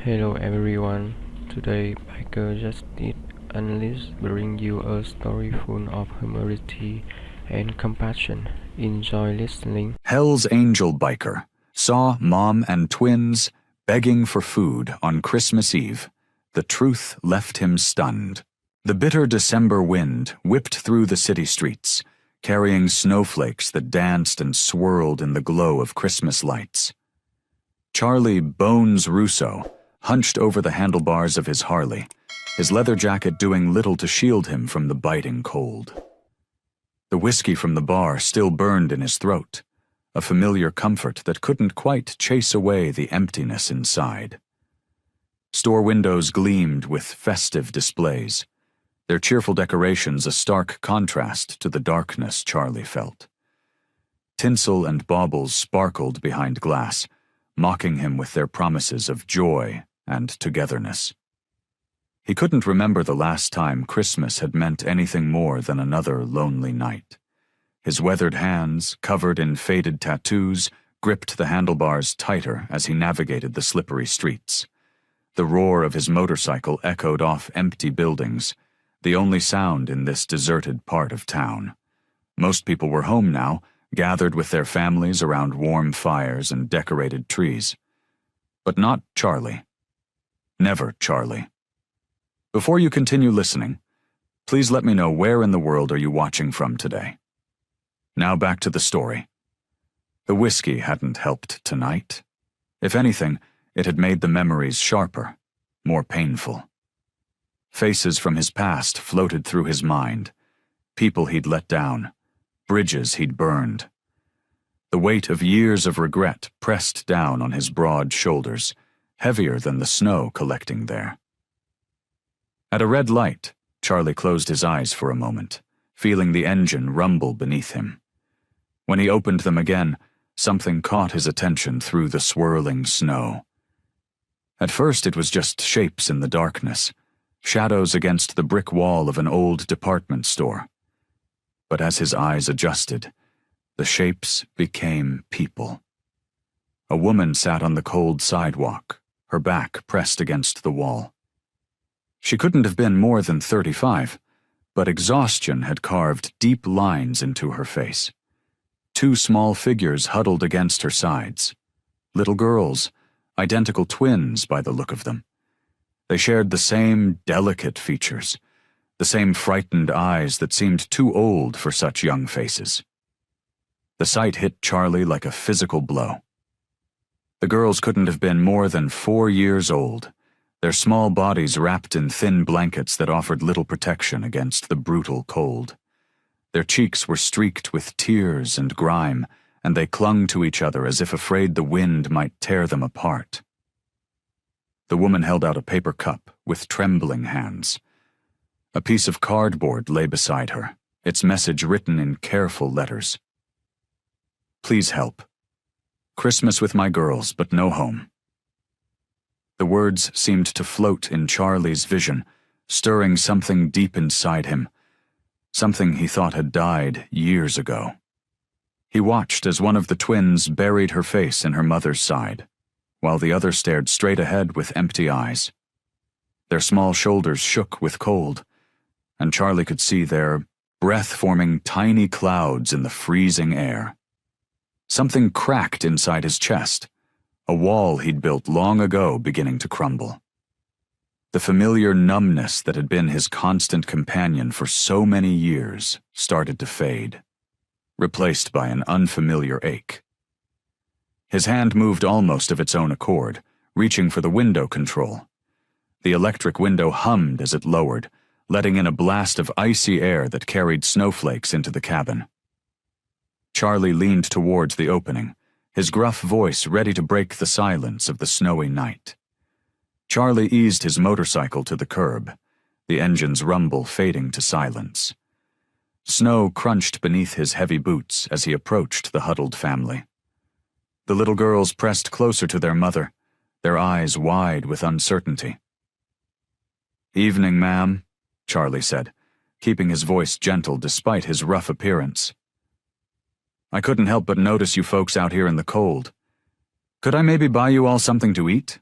Hello everyone. Today, Biker Justice Analyst bring you a story full of humanity and compassion. Enjoy listening. Hell's Angel biker saw mom and twins begging for food on Christmas Eve. The truth left him stunned. The bitter December wind whipped through the city streets, carrying snowflakes that danced and swirled in the glow of Christmas lights. Charlie Bones Russo hunched over the handlebars of his Harley, his leather jacket doing little to shield him from the biting cold. The whiskey from the bar still burned in his throat, a familiar comfort that couldn't quite chase away the emptiness inside. Store windows gleamed with festive displays, their cheerful decorations a stark contrast to the darkness Charlie felt. Tinsel and baubles sparkled behind glass, mocking him with their promises of joy and togetherness. He couldn't remember the last time Christmas had meant anything more than another lonely night. His weathered hands, covered in faded tattoos, gripped the handlebars tighter as he navigated the slippery streets. The roar of his motorcycle echoed off empty buildings, the only sound in this deserted part of town. Most people were home now, gathered with their families around warm fires and decorated trees. But not Charlie. Never Charlie. Before you continue listening, please let me know where in the world are you watching from today. Now back to the story. The whiskey hadn't helped tonight. If anything, it had made the memories sharper, more painful. Faces from his past floated through his mind, people he'd let down, bridges he'd burned. The weight of years of regret pressed down on his broad shoulders, heavier than the snow collecting there. At a red light, Charlie closed his eyes for a moment, feeling the engine rumble beneath him. When he opened them again, something caught his attention through the swirling snow. At first it was just shapes in the darkness, shadows against the brick wall of an old department store. But as his eyes adjusted, the shapes became people. A woman sat on the cold sidewalk, her back pressed against the wall. She couldn't have been more than 35, but exhaustion had carved deep lines into her face. Two small figures huddled against her sides. Little girls, identical twins by the look of them. They shared the same delicate features, the same frightened eyes that seemed too old for such young faces. The sight hit Charlie like a physical blow. The girls couldn't have been more than 4 years old, their small bodies wrapped in thin blankets that offered little protection against the brutal cold. Their cheeks were streaked with tears and grime, and they clung to each other as if afraid the wind might tear them apart. The woman held out a paper cup with trembling hands. A piece of cardboard lay beside her, its message written in careful letters. "Please help. Christmas with my girls, but no home." The words seemed to float in Charlie's vision, stirring something deep inside him, something he thought had died years ago. He watched as one of the twins buried her face in her mother's side, while the other stared straight ahead with empty eyes. Their small shoulders shook with cold, and Charlie could see their breath forming tiny clouds in the freezing air. Something cracked inside his chest, a wall he'd built long ago beginning to crumble. The familiar numbness that had been his constant companion for so many years started to fade, replaced by an unfamiliar ache. His hand moved almost of its own accord, reaching for the window control. The electric window hummed as it lowered, letting in a blast of icy air that carried snowflakes into the cabin. Charlie leaned towards the opening, his gruff voice ready to break the silence of the snowy night. Charlie eased his motorcycle to the curb, the engine's rumble fading to silence. Snow crunched beneath his heavy boots as he approached the huddled family. The little girls pressed closer to their mother, their eyes wide with uncertainty. "Evening, ma'am," Charlie said, keeping his voice gentle despite his rough appearance. "I couldn't help but notice you folks out here in the cold. Could I maybe buy you all something to eat?"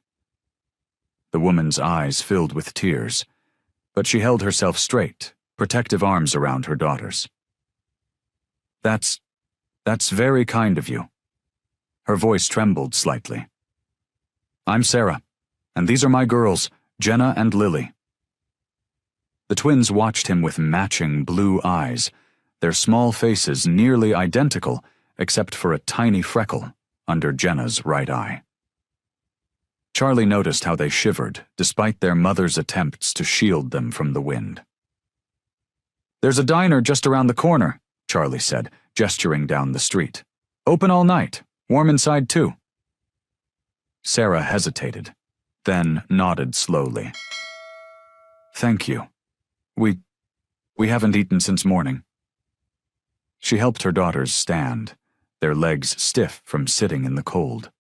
The woman's eyes filled with tears, but she held herself straight, protective arms around her daughters. That's very kind of you." Her voice trembled slightly. "I'm Sarah, and these are my girls, Jenna and Lily." The twins watched him with matching blue eyes, their small faces nearly identical except for a tiny freckle under Jenna's right eye. Charlie noticed how they shivered despite their mother's attempts to shield them from the wind. "There's a diner just around the corner," Charlie said, gesturing down the street. "Open all night, warm inside too." Sarah hesitated, then nodded slowly. "Thank you. We haven't eaten since morning." She helped her daughters stand, their legs stiff from sitting in the cold.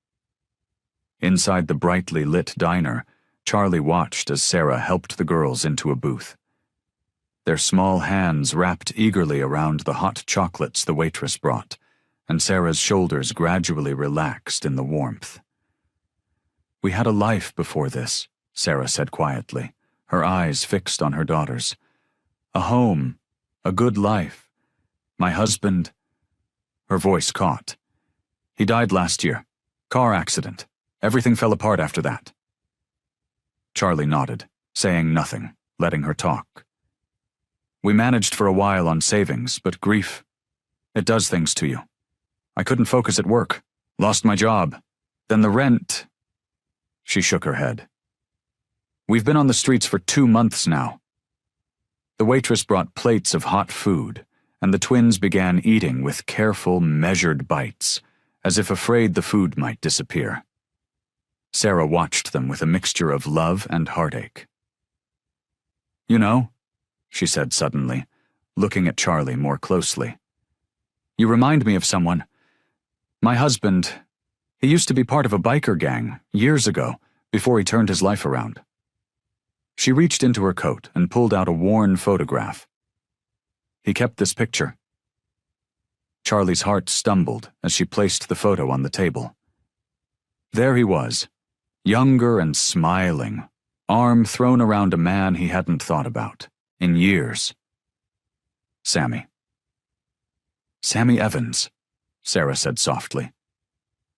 Inside the brightly lit diner, Charlie watched as Sarah helped the girls into a booth. Their small hands wrapped eagerly around the hot chocolates the waitress brought, and Sarah's shoulders gradually relaxed in the warmth. "We had a life before this," Sarah said quietly, her eyes fixed on her daughters. "A home, a good life. My husband—" Her voice caught. "He died last year. Car accident. Everything fell apart after that." Charlie nodded, saying nothing, letting her talk. "We managed for a while on savings, but grief, it does things to you. I couldn't focus at work, lost my job. Then the rent—" She shook her head. "We've been on the streets for 2 months now." The waitress brought plates of hot food, and the twins began eating with careful, measured bites, as if afraid the food might disappear. Sarah watched them with a mixture of love and heartache. "You know," she said suddenly, looking at Charlie more closely, "you remind me of someone. My husband, he used to be part of a biker gang years ago, before he turned his life around." She reached into her coat and pulled out a worn photograph. "He kept this picture." Charlie's heart stumbled as she placed the photo on the table. There he was, younger and smiling, arm thrown around a man he hadn't thought about in years. Sammy. "Sammy Evans," Sarah said softly.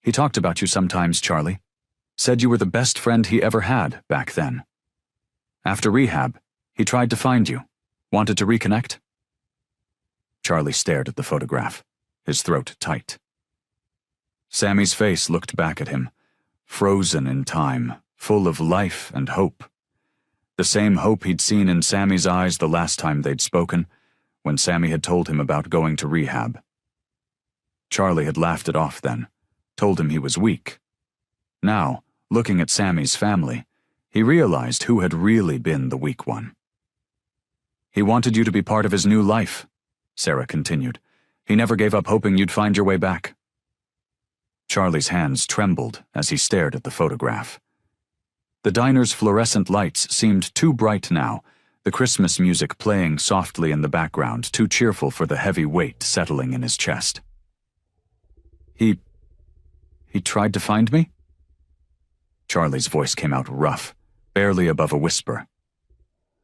"He talked about you sometimes, Charlie. Said you were the best friend he ever had back then. After rehab, he tried to find you. Wanted to reconnect?" Charlie stared at the photograph, his throat tight. Sammy's face looked back at him, frozen in time, full of life and hope. The same hope he'd seen in Sammy's eyes the last time they'd spoken, when Sammy had told him about going to rehab. Charlie had laughed it off then, told him he was weak. Now, looking at Sammy's family, he realized who had really been the weak one. "He wanted you to be part of his new life," Sarah continued. "He never gave up hoping you'd find your way back." Charlie's hands trembled as he stared at the photograph. The diner's fluorescent lights seemed too bright now, the Christmas music playing softly in the background too cheerful for the heavy weight settling in his chest. He tried to find me?" Charlie's voice came out rough, barely above a whisper.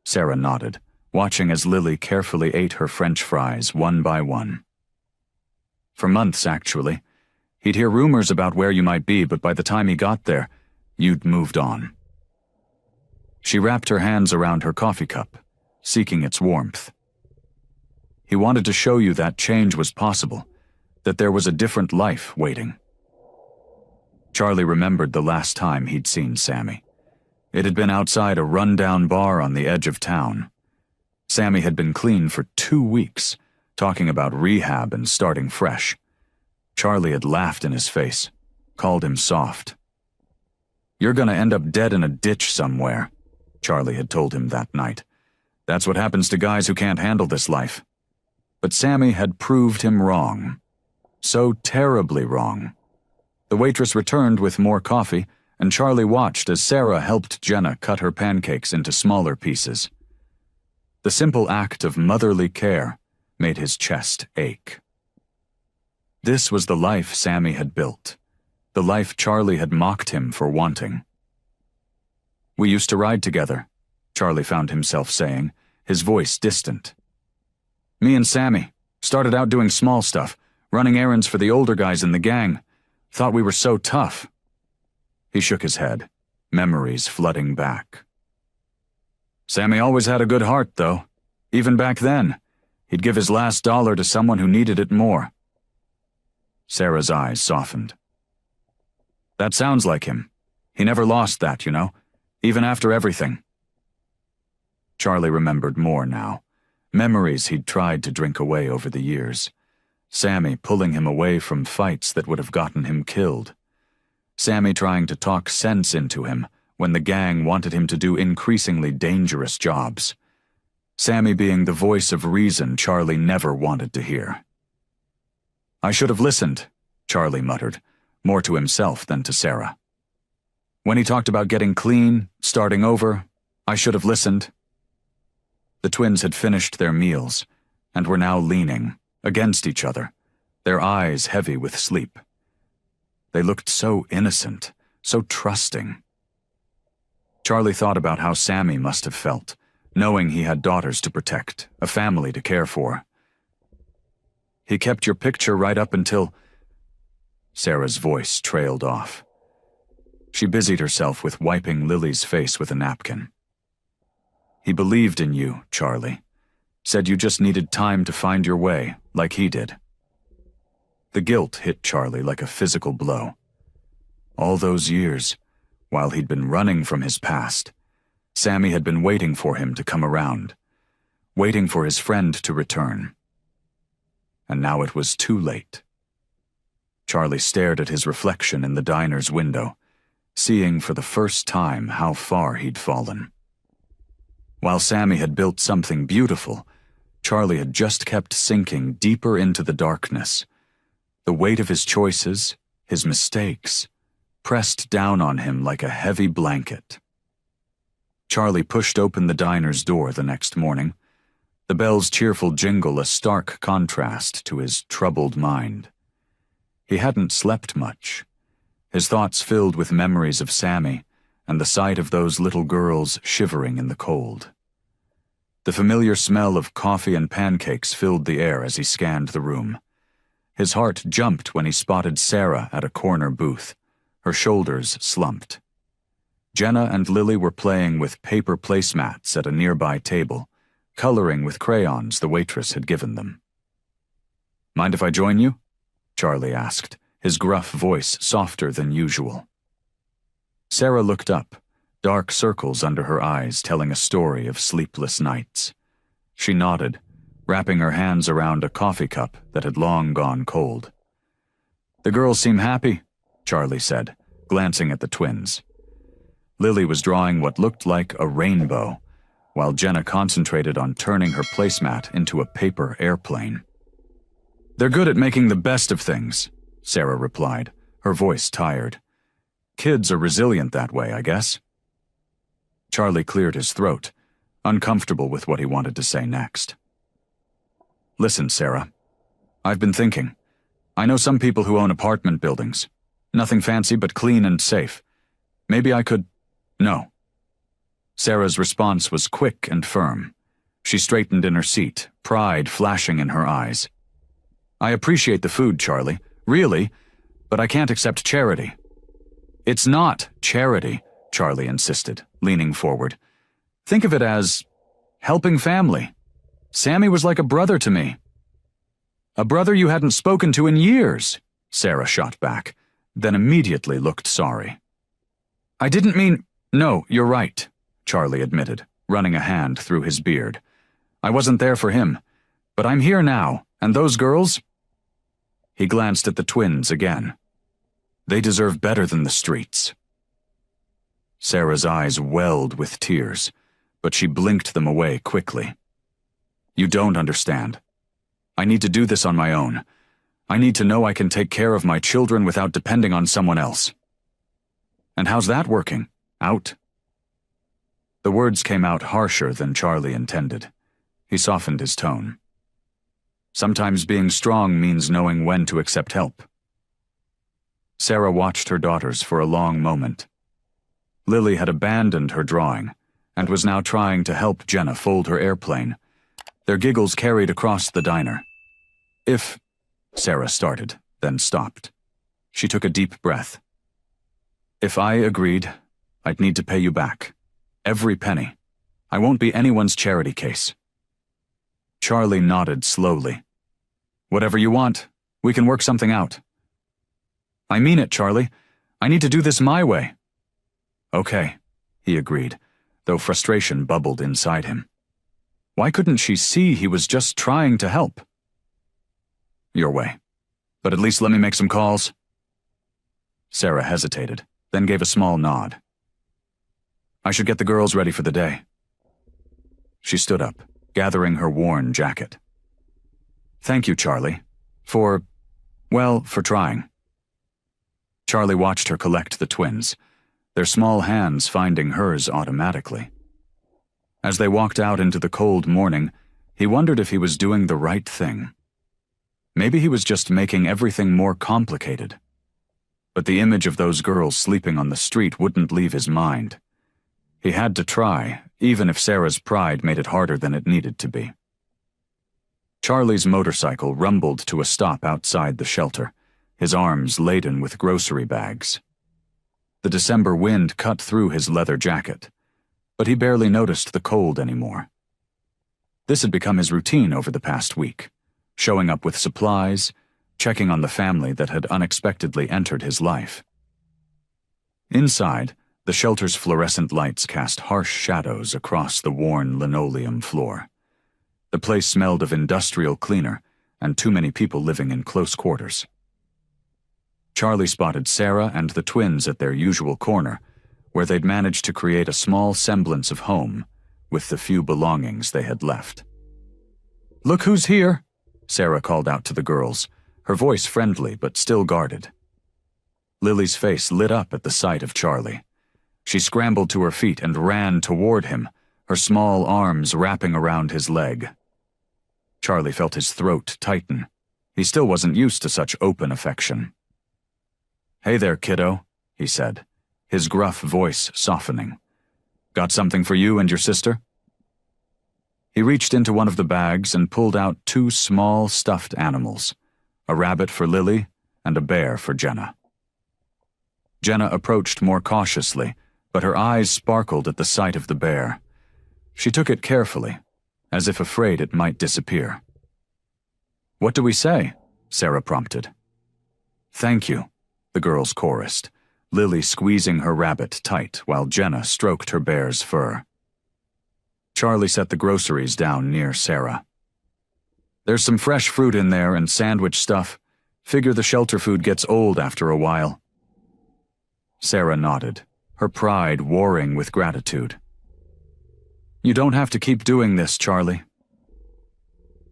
Sarah nodded, watching as Lily carefully ate her French fries one by one. "For months, actually. He'd hear rumors about where you might be, but by the time he got there, you'd moved on." She wrapped her hands around her coffee cup, seeking its warmth. "He wanted to show you that change was possible, that there was a different life waiting." Charlie remembered the last time he'd seen Sammy. It had been outside a run-down bar on the edge of town. Sammy had been clean for 2 weeks, talking about rehab and starting fresh. Charlie had laughed in his face, called him soft. "You're gonna end up dead in a ditch somewhere," Charlie had told him that night. "That's what happens to guys who can't handle this life." But Sammy had proved him wrong. So terribly wrong. The waitress returned with more coffee, and Charlie watched as Sarah helped Jenna cut her pancakes into smaller pieces. The simple act of motherly care made his chest ache. This was the life Sammy had built, the life Charlie had mocked him for wanting. We used to ride together, Charlie found himself saying, his voice distant. Me and Sammy started out doing small stuff, running errands for the older guys in the gang. Thought we were so tough. He shook his head, memories flooding back. Sammy always had a good heart, though. Even back then, he'd give his last dollar to someone who needed it more. Sarah's eyes softened. That sounds like him. He never lost that, you know, even after everything. Charlie remembered more now. Memories he'd tried to drink away over the years. Sammy pulling him away from fights that would have gotten him killed. Sammy trying to talk sense into him when the gang wanted him to do increasingly dangerous jobs. Sammy being the voice of reason Charlie never wanted to hear. I should have listened, Charlie muttered, more to himself than to Sarah. When he talked about getting clean, starting over, I should have listened. The twins had finished their meals and were now leaning against each other, their eyes heavy with sleep. They looked so innocent, so trusting. Charlie thought about how Sammy must have felt, knowing he had daughters to protect, a family to care for. He kept your picture right up until... Sarah's voice trailed off. She busied herself with wiping Lily's face with a napkin. He believed in you, Charlie. Said you just needed time to find your way, like he did. The guilt hit Charlie like a physical blow. All those years, while he'd been running from his past, Sammy had been waiting for him to come around, waiting for his friend to return. And now it was too late. Charlie stared at his reflection in the diner's window, seeing for the first time how far he'd fallen. While Sammy had built something beautiful, Charlie had just kept sinking deeper into the darkness. The weight of his choices, his mistakes, pressed down on him like a heavy blanket. Charlie pushed open the diner's door the next morning, the bell's cheerful jingle a stark contrast to his troubled mind. He hadn't slept much, his thoughts filled with memories of Sammy and the sight of those little girls shivering in the cold. The familiar smell of coffee and pancakes filled the air as he scanned the room. His heart jumped when he spotted Sarah at a corner booth, her shoulders slumped. Jenna and Lily were playing with paper placemats at a nearby table, coloring with crayons the waitress had given them. Mind if I join you? Charlie asked, his gruff voice softer than usual. Sarah looked up, dark circles under her eyes telling a story of sleepless nights. She nodded, wrapping her hands around a coffee cup that had long gone cold. The girls seem happy, Charlie said, glancing at the twins. Lily was drawing what looked like a rainbow, while Jenna concentrated on turning her placemat into a paper airplane. They're good at making the best of things, Sarah replied, her voice tired. Kids are resilient that way, I guess. Charlie cleared his throat, uncomfortable with what he wanted to say next. Listen, Sarah. I've been thinking. I know some people who own apartment buildings. Nothing fancy but clean and safe. Maybe I could... No. Sarah's response was quick and firm. She straightened in her seat, pride flashing in her eyes. I appreciate the food, Charlie, really, but I can't accept charity. It's not charity, Charlie insisted, leaning forward. Think of it as helping family. Sammy was like a brother to me. A brother you hadn't spoken to in years, Sarah shot back, then immediately looked sorry. I didn't mean... No, you're right, Charlie admitted, running a hand through his beard. I wasn't there for him, but I'm here now, and those girls... He glanced at the twins again. They deserve better than the streets. Sarah's eyes welled with tears, but she blinked them away quickly. You don't understand. I need to do this on my own. I need to know I can take care of my children without depending on someone else. And how's that working? Out? The words came out harsher than Charlie intended. He softened his tone. Sometimes being strong means knowing when to accept help. Sarah watched her daughters for a long moment. Lily had abandoned her drawing and was now trying to help Jenna fold her airplane. Their giggles carried across the diner. "If," Sarah started, then stopped. She took a deep breath. "If I agreed, I'd need to pay you back. Every penny. I won't be anyone's charity case." Charlie nodded slowly. "Whatever you want. We can work something out." "I mean it, Charlie. I need to do this my way." "Okay," he agreed, though frustration bubbled inside him. Why couldn't she see he was just trying to help? "Your way. But at least let me make some calls." Sarah hesitated, then gave a small nod. "I should get the girls ready for the day." She stood up, gathering her worn jacket. "Thank you, Charlie, for trying." Charlie watched her collect the twins, their small hands finding hers automatically. As they walked out into the cold morning, he wondered if he was doing the right thing. Maybe he was just making everything more complicated. But the image of those girls sleeping on the street wouldn't leave his mind. He had to try, even if Sarah's pride made it harder than it needed to be. Charlie's motorcycle rumbled to a stop outside the shelter, his arms laden with grocery bags. The December wind cut through his leather jacket, but he barely noticed the cold anymore. This had become his routine over the past week, showing up with supplies, checking on the family that had unexpectedly entered his life. Inside, the shelter's fluorescent lights cast harsh shadows across the worn linoleum floor. The place smelled of industrial cleaner and too many people living in close quarters. Charlie spotted Sarah and the twins at their usual corner, where they'd managed to create a small semblance of home with the few belongings they had left. "Look who's here," Sarah called out to the girls, her voice friendly but still guarded. Lily's face lit up at the sight of Charlie. She scrambled to her feet and ran toward him, her small arms wrapping around his leg. Charlie felt his throat tighten. He still wasn't used to such open affection. "Hey there, kiddo," he said, his gruff voice softening. "Got something for you and your sister?" He reached into one of the bags and pulled out two small stuffed animals, a rabbit for Lily and a bear for Jenna. Jenna approached more cautiously, but her eyes sparkled at the sight of the bear. She took it carefully, as if afraid it might disappear. "What do we say?" Sarah prompted. "Thank you," the girls chorused, Lily squeezing her rabbit tight while Jenna stroked her bear's fur. Charlie set the groceries down near Sarah. "There's some fresh fruit in there and sandwich stuff. Figure the shelter food gets old after a while." Sarah nodded, her pride warring with gratitude. "You don't have to keep doing this, Charlie."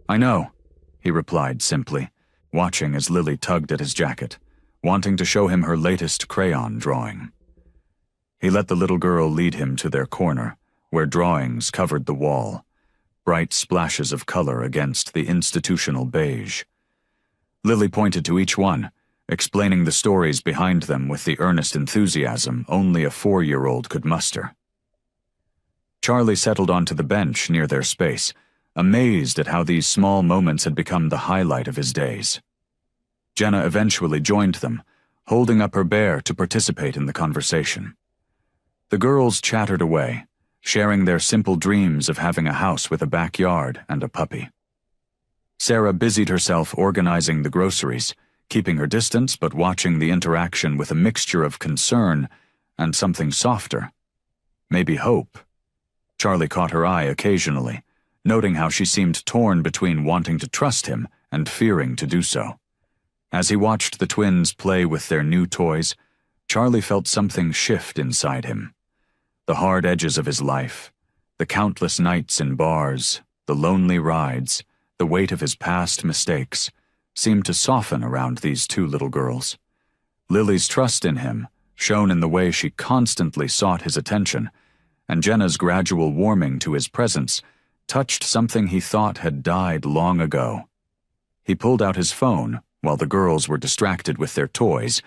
"I know," he replied simply, watching as Lily tugged at his jacket, wanting to show him her latest crayon drawing. He let the little girl lead him to their corner, where drawings covered the wall, bright splashes of color against the institutional beige. Lily pointed to each one, explaining the stories behind them with the earnest enthusiasm only a 4-year-old could muster. Charlie settled onto the bench near their space, amazed at how these small moments had become the highlight of his days. Jenna eventually joined them, holding up her bear to participate in the conversation. The girls chattered away, sharing their simple dreams of having a house with a backyard and a puppy. Sarah busied herself organizing the groceries, keeping her distance but watching the interaction with a mixture of concern and something softer. Maybe hope. Charlie caught her eye occasionally, noting how she seemed torn between wanting to trust him and fearing to do so. As he watched the twins play with their new toys, Charlie felt something shift inside him. The hard edges of his life, the countless nights in bars, the lonely rides, the weight of his past mistakes, seemed to soften around these two little girls. Lily's trust in him, shown in the way she constantly sought his attention, and Jenna's gradual warming to his presence, touched something he thought had died long ago. He pulled out his phone while the girls were distracted with their toys,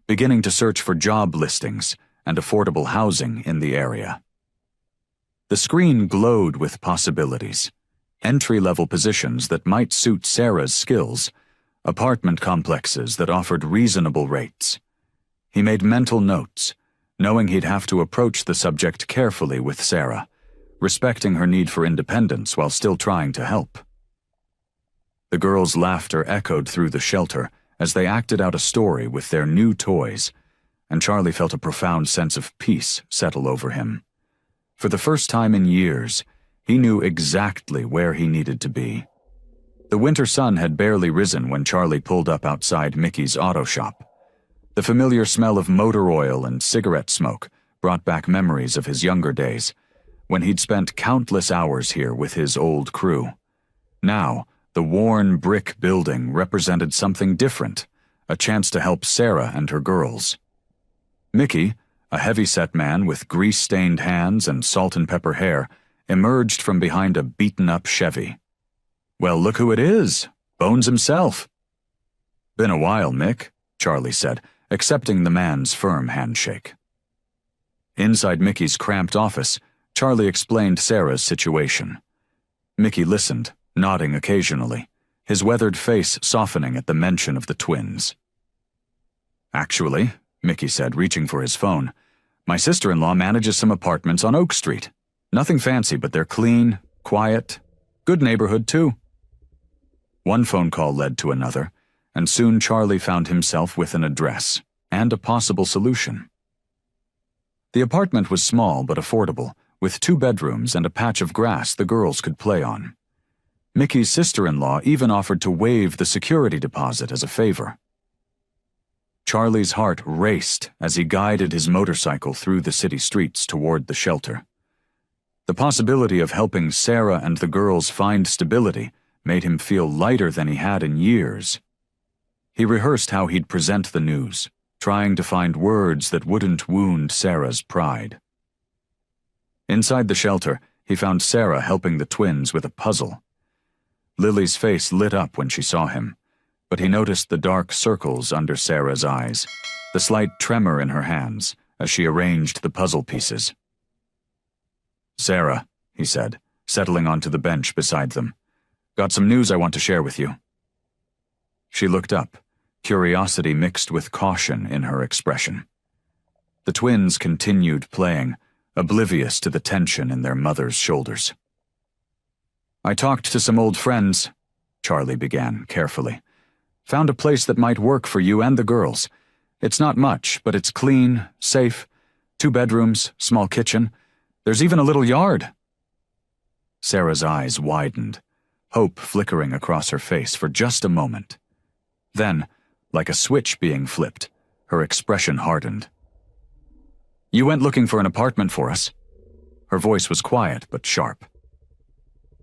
beginning to search for job listings and affordable housing in the area. The screen glowed with possibilities, entry-level positions that might suit Sarah's skills, apartment complexes that offered reasonable rates. He made mental notes, knowing he'd have to approach the subject carefully with Sarah, respecting her need for independence while still trying to help. The girls' laughter echoed through the shelter as they acted out a story with their new toys, and Charlie felt a profound sense of peace settle over him. For the first time in years, he knew exactly where he needed to be. The winter sun had barely risen when Charlie pulled up outside Mickey's auto shop. The familiar smell of motor oil and cigarette smoke brought back memories of his younger days, when he'd spent countless hours here with his old crew. Now, the worn brick building represented something different, a chance to help Sarah and her girls. Mickey, a heavy-set man with grease-stained hands and salt-and-pepper hair, emerged from behind a beaten-up Chevy. "Well, look who it is, Bones himself." "Been a while, Mick," Charlie said, accepting the man's firm handshake. Inside Mickey's cramped office, Charlie explained Sarah's situation. Mickey listened, nodding occasionally, his weathered face softening at the mention of the twins. "Actually," Mickey said, reaching for his phone, "my sister-in-law manages some apartments on Oak Street. Nothing fancy, but they're clean, quiet, good neighborhood too." One phone call led to another, and soon Charlie found himself with an address and a possible solution. The apartment was small but affordable, with 2 bedrooms and a patch of grass the girls could play on. Mickey's sister-in-law even offered to waive the security deposit as a favor. Charlie's heart raced as he guided his motorcycle through the city streets toward the shelter. The possibility of helping Sarah and the girls find stability made him feel lighter than he had in years. He rehearsed how he'd present the news, trying to find words that wouldn't wound Sarah's pride. Inside the shelter, he found Sarah helping the twins with a puzzle. Lily's face lit up when she saw him, but he noticed the dark circles under Sarah's eyes, the slight tremor in her hands as she arranged the puzzle pieces. "Sarah," he said, settling onto the bench beside them, "got some news I want to share with you." She looked up, curiosity mixed with caution in her expression. The twins continued playing, oblivious to the tension in their mother's shoulders. "I talked to some old friends," Charlie began carefully. "Found a place that might work for you and the girls. It's not much, but it's clean, safe, 2 bedrooms, small kitchen. There's even a little yard." Sarah's eyes widened, hope flickering across her face for just a moment. Then, like a switch being flipped, her expression hardened. "You went looking for an apartment for us?" Her voice was quiet but sharp.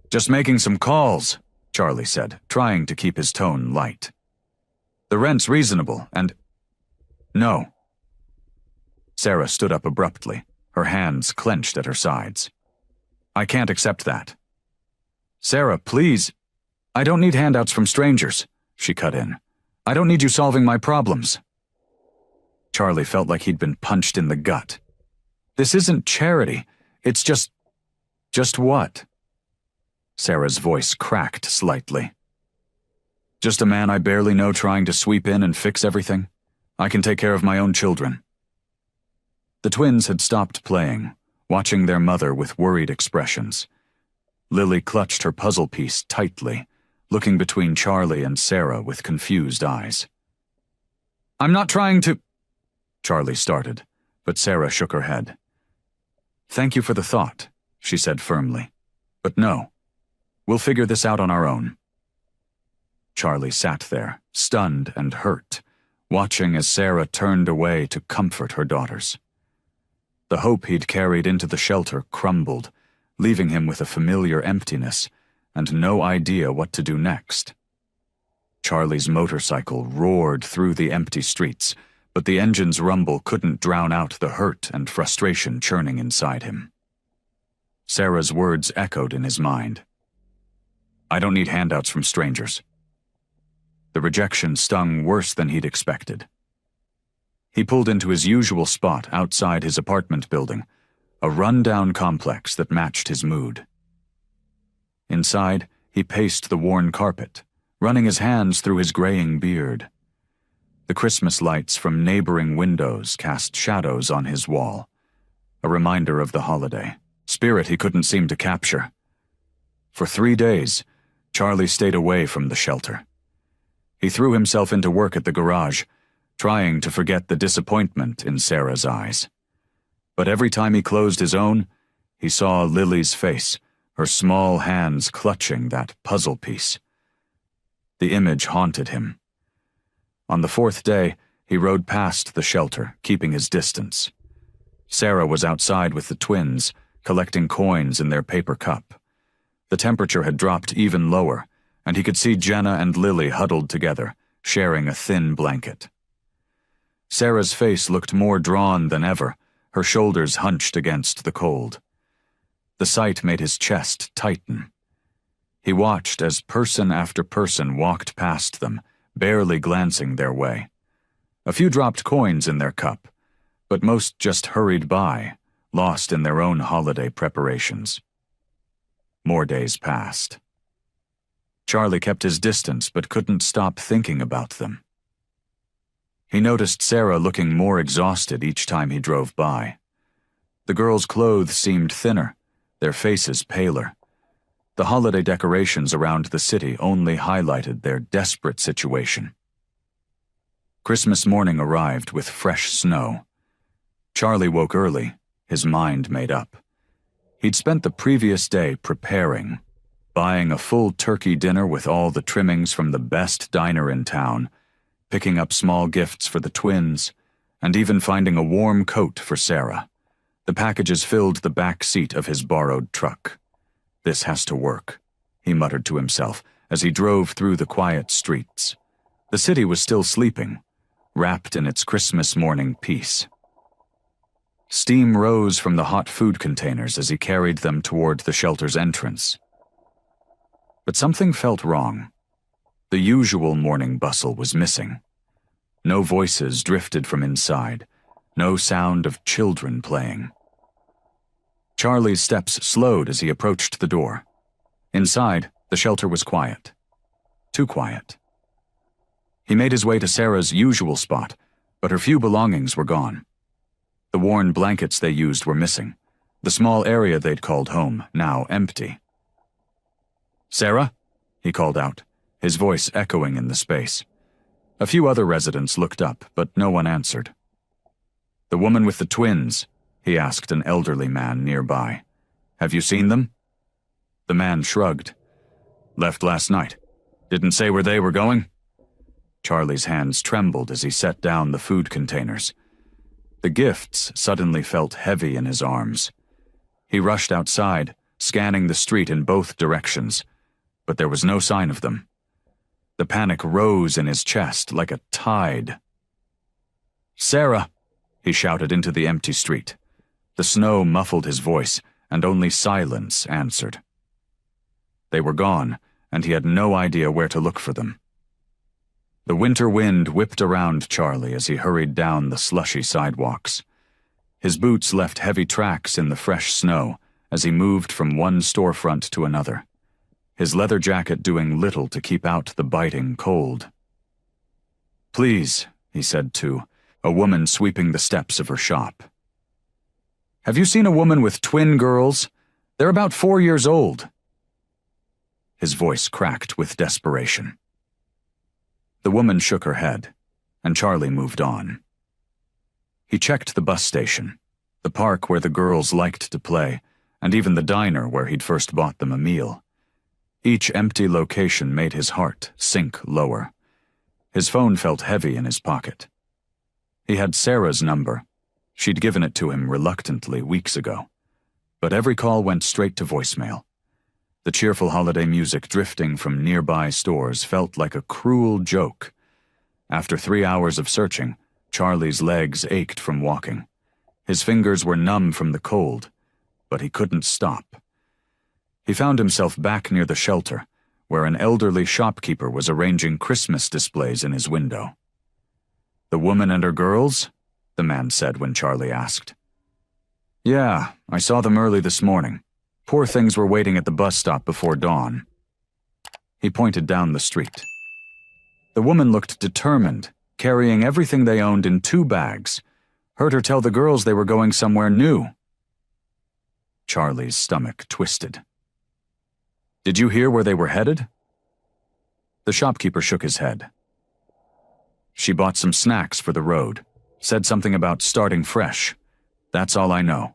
"Just making some calls," Charlie said, trying to keep his tone light. "The rent's reasonable, and—" "No." Sarah stood up abruptly, her hands clenched at her sides. "I can't accept that." "Sarah, please. I don't need handouts from strangers," she cut in. "I don't need you solving my problems." Charlie felt like he'd been punched in the gut. "This isn't charity. It's just what?" Sarah's voice cracked slightly. "Just a man I barely know trying to sweep in and fix everything. I can take care of my own children." The twins had stopped playing, watching their mother with worried expressions. Lily clutched her puzzle piece tightly, looking between Charlie and Sarah with confused eyes. "I'm not trying to—" Charlie started, but Sarah shook her head. "Thank you for the thought," she said firmly. "But no. We'll figure this out on our own." Charlie sat there, stunned and hurt, watching as Sarah turned away to comfort her daughters. The hope he'd carried into the shelter crumbled, leaving him with a familiar emptiness and no idea what to do next. Charlie's motorcycle roared through the empty streets, but the engine's rumble couldn't drown out the hurt and frustration churning inside him. Sarah's words echoed in his mind. "I don't need handouts from strangers." The rejection stung worse than he'd expected. He pulled into his usual spot outside his apartment building, a run-down complex that matched his mood. Inside, he paced the worn carpet, running his hands through his graying beard. The Christmas lights from neighboring windows cast shadows on his wall, a reminder of the holiday, spirit he couldn't seem to capture. For 3 days, Charlie stayed away from the shelter. He threw himself into work at the garage, trying to forget the disappointment in Sarah's eyes. But every time he closed his own, he saw Lily's face, her small hands clutching that puzzle piece. The image haunted him. On the 4th day, he rode past the shelter, keeping his distance. Sarah was outside with the twins, collecting coins in their paper cup. The temperature had dropped even lower, and he could see Jenna and Lily huddled together, sharing a thin blanket. Sarah's face looked more drawn than ever, her shoulders hunched against the cold. The sight made his chest tighten. He watched as person after person walked past them, barely glancing their way. A few dropped coins in their cup, but most just hurried by, lost in their own holiday preparations. More days passed. Charlie kept his distance but couldn't stop thinking about them. He noticed Sarah looking more exhausted each time he drove by. The girls' clothes seemed thinner, their faces paler. The holiday decorations around the city only highlighted their desperate situation. Christmas morning arrived with fresh snow. Charlie woke early, his mind made up. He'd spent the previous day preparing, buying a full turkey dinner with all the trimmings from the best diner in town, picking up small gifts for the twins, and even finding a warm coat for Sarah. The packages filled the back seat of his borrowed truck. "This has to work," he muttered to himself as he drove through the quiet streets. The city was still sleeping, wrapped in its Christmas morning peace. Steam rose from the hot food containers as he carried them toward the shelter's entrance. But something felt wrong. The usual morning bustle was missing. No voices drifted from inside, no sound of children playing. Charlie's steps slowed as he approached the door. Inside, the shelter was quiet. Too quiet. He made his way to Sarah's usual spot, but her few belongings were gone. The worn blankets they used were missing, the small area they'd called home now empty. "Sarah?" he called out, his voice echoing in the space. A few other residents looked up, but no one answered. "The woman with the twins?" he asked an elderly man nearby. "Have you seen them?" The man shrugged. "Left last night. Didn't say where they were going." Charlie's hands trembled as he set down the food containers. The gifts suddenly felt heavy in his arms. He rushed outside, scanning the street in both directions, but there was no sign of them. The panic rose in his chest like a tide. "Sarah!" he shouted into the empty street. The snow muffled his voice, and only silence answered. They were gone, and he had no idea where to look for them. The winter wind whipped around Charlie as he hurried down the slushy sidewalks. His boots left heavy tracks in the fresh snow as he moved from one storefront to another, his leather jacket doing little to keep out the biting cold. "Please," he said to a woman sweeping the steps of her shop. "Have you seen a woman with twin girls? They're about 4 years old." His voice cracked with desperation. The woman shook her head, and Charlie moved on. He checked the bus station, the park where the girls liked to play, and even the diner where he'd first bought them a meal. Each empty location made his heart sink lower. His phone felt heavy in his pocket. He had Sarah's number. She'd given it to him reluctantly weeks ago. But every call went straight to voicemail. The cheerful holiday music drifting from nearby stores felt like a cruel joke. After 3 hours of searching, Charlie's legs ached from walking. His fingers were numb from the cold, but he couldn't stop. He found himself back near the shelter, where an elderly shopkeeper was arranging Christmas displays in his window. The woman and her girls? the man said when Charlie asked. Yeah, I saw them early this morning. Poor things were waiting at the bus stop before dawn. He pointed down the street. The woman looked determined, carrying everything they owned in 2 bags. Heard her tell the girls they were going somewhere new. Charlie's stomach twisted. Did you hear where they were headed? The shopkeeper shook his head. She bought some snacks for the road, said something about starting fresh. That's all I know.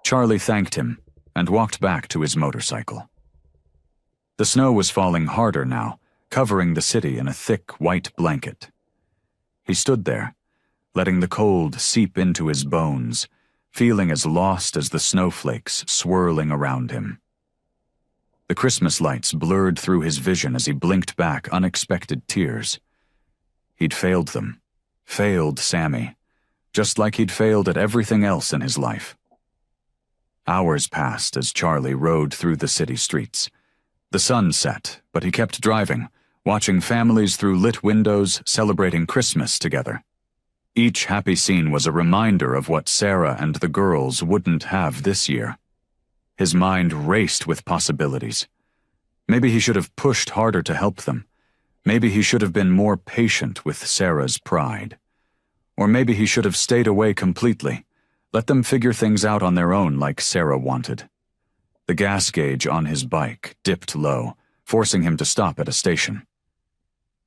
Charlie thanked him and walked back to his motorcycle. The snow was falling harder now, covering the city in a thick white blanket. He stood there, letting the cold seep into his bones, feeling as lost as the snowflakes swirling around him. The Christmas lights blurred through his vision as he blinked back unexpected tears. He'd failed them, failed Sammy, just like he'd failed at everything else in his life. Hours passed as Charlie rode through the city streets. The sun set, but he kept driving, watching families through lit windows celebrating Christmas together. Each happy scene was a reminder of what Sarah and the girls wouldn't have this year. His mind raced with possibilities. Maybe he should have pushed harder to help them. Maybe he should have been more patient with Sarah's pride. Or maybe he should have stayed away completely, let them figure things out on their own like Sarah wanted. The gas gauge on his bike dipped low, forcing him to stop at a station.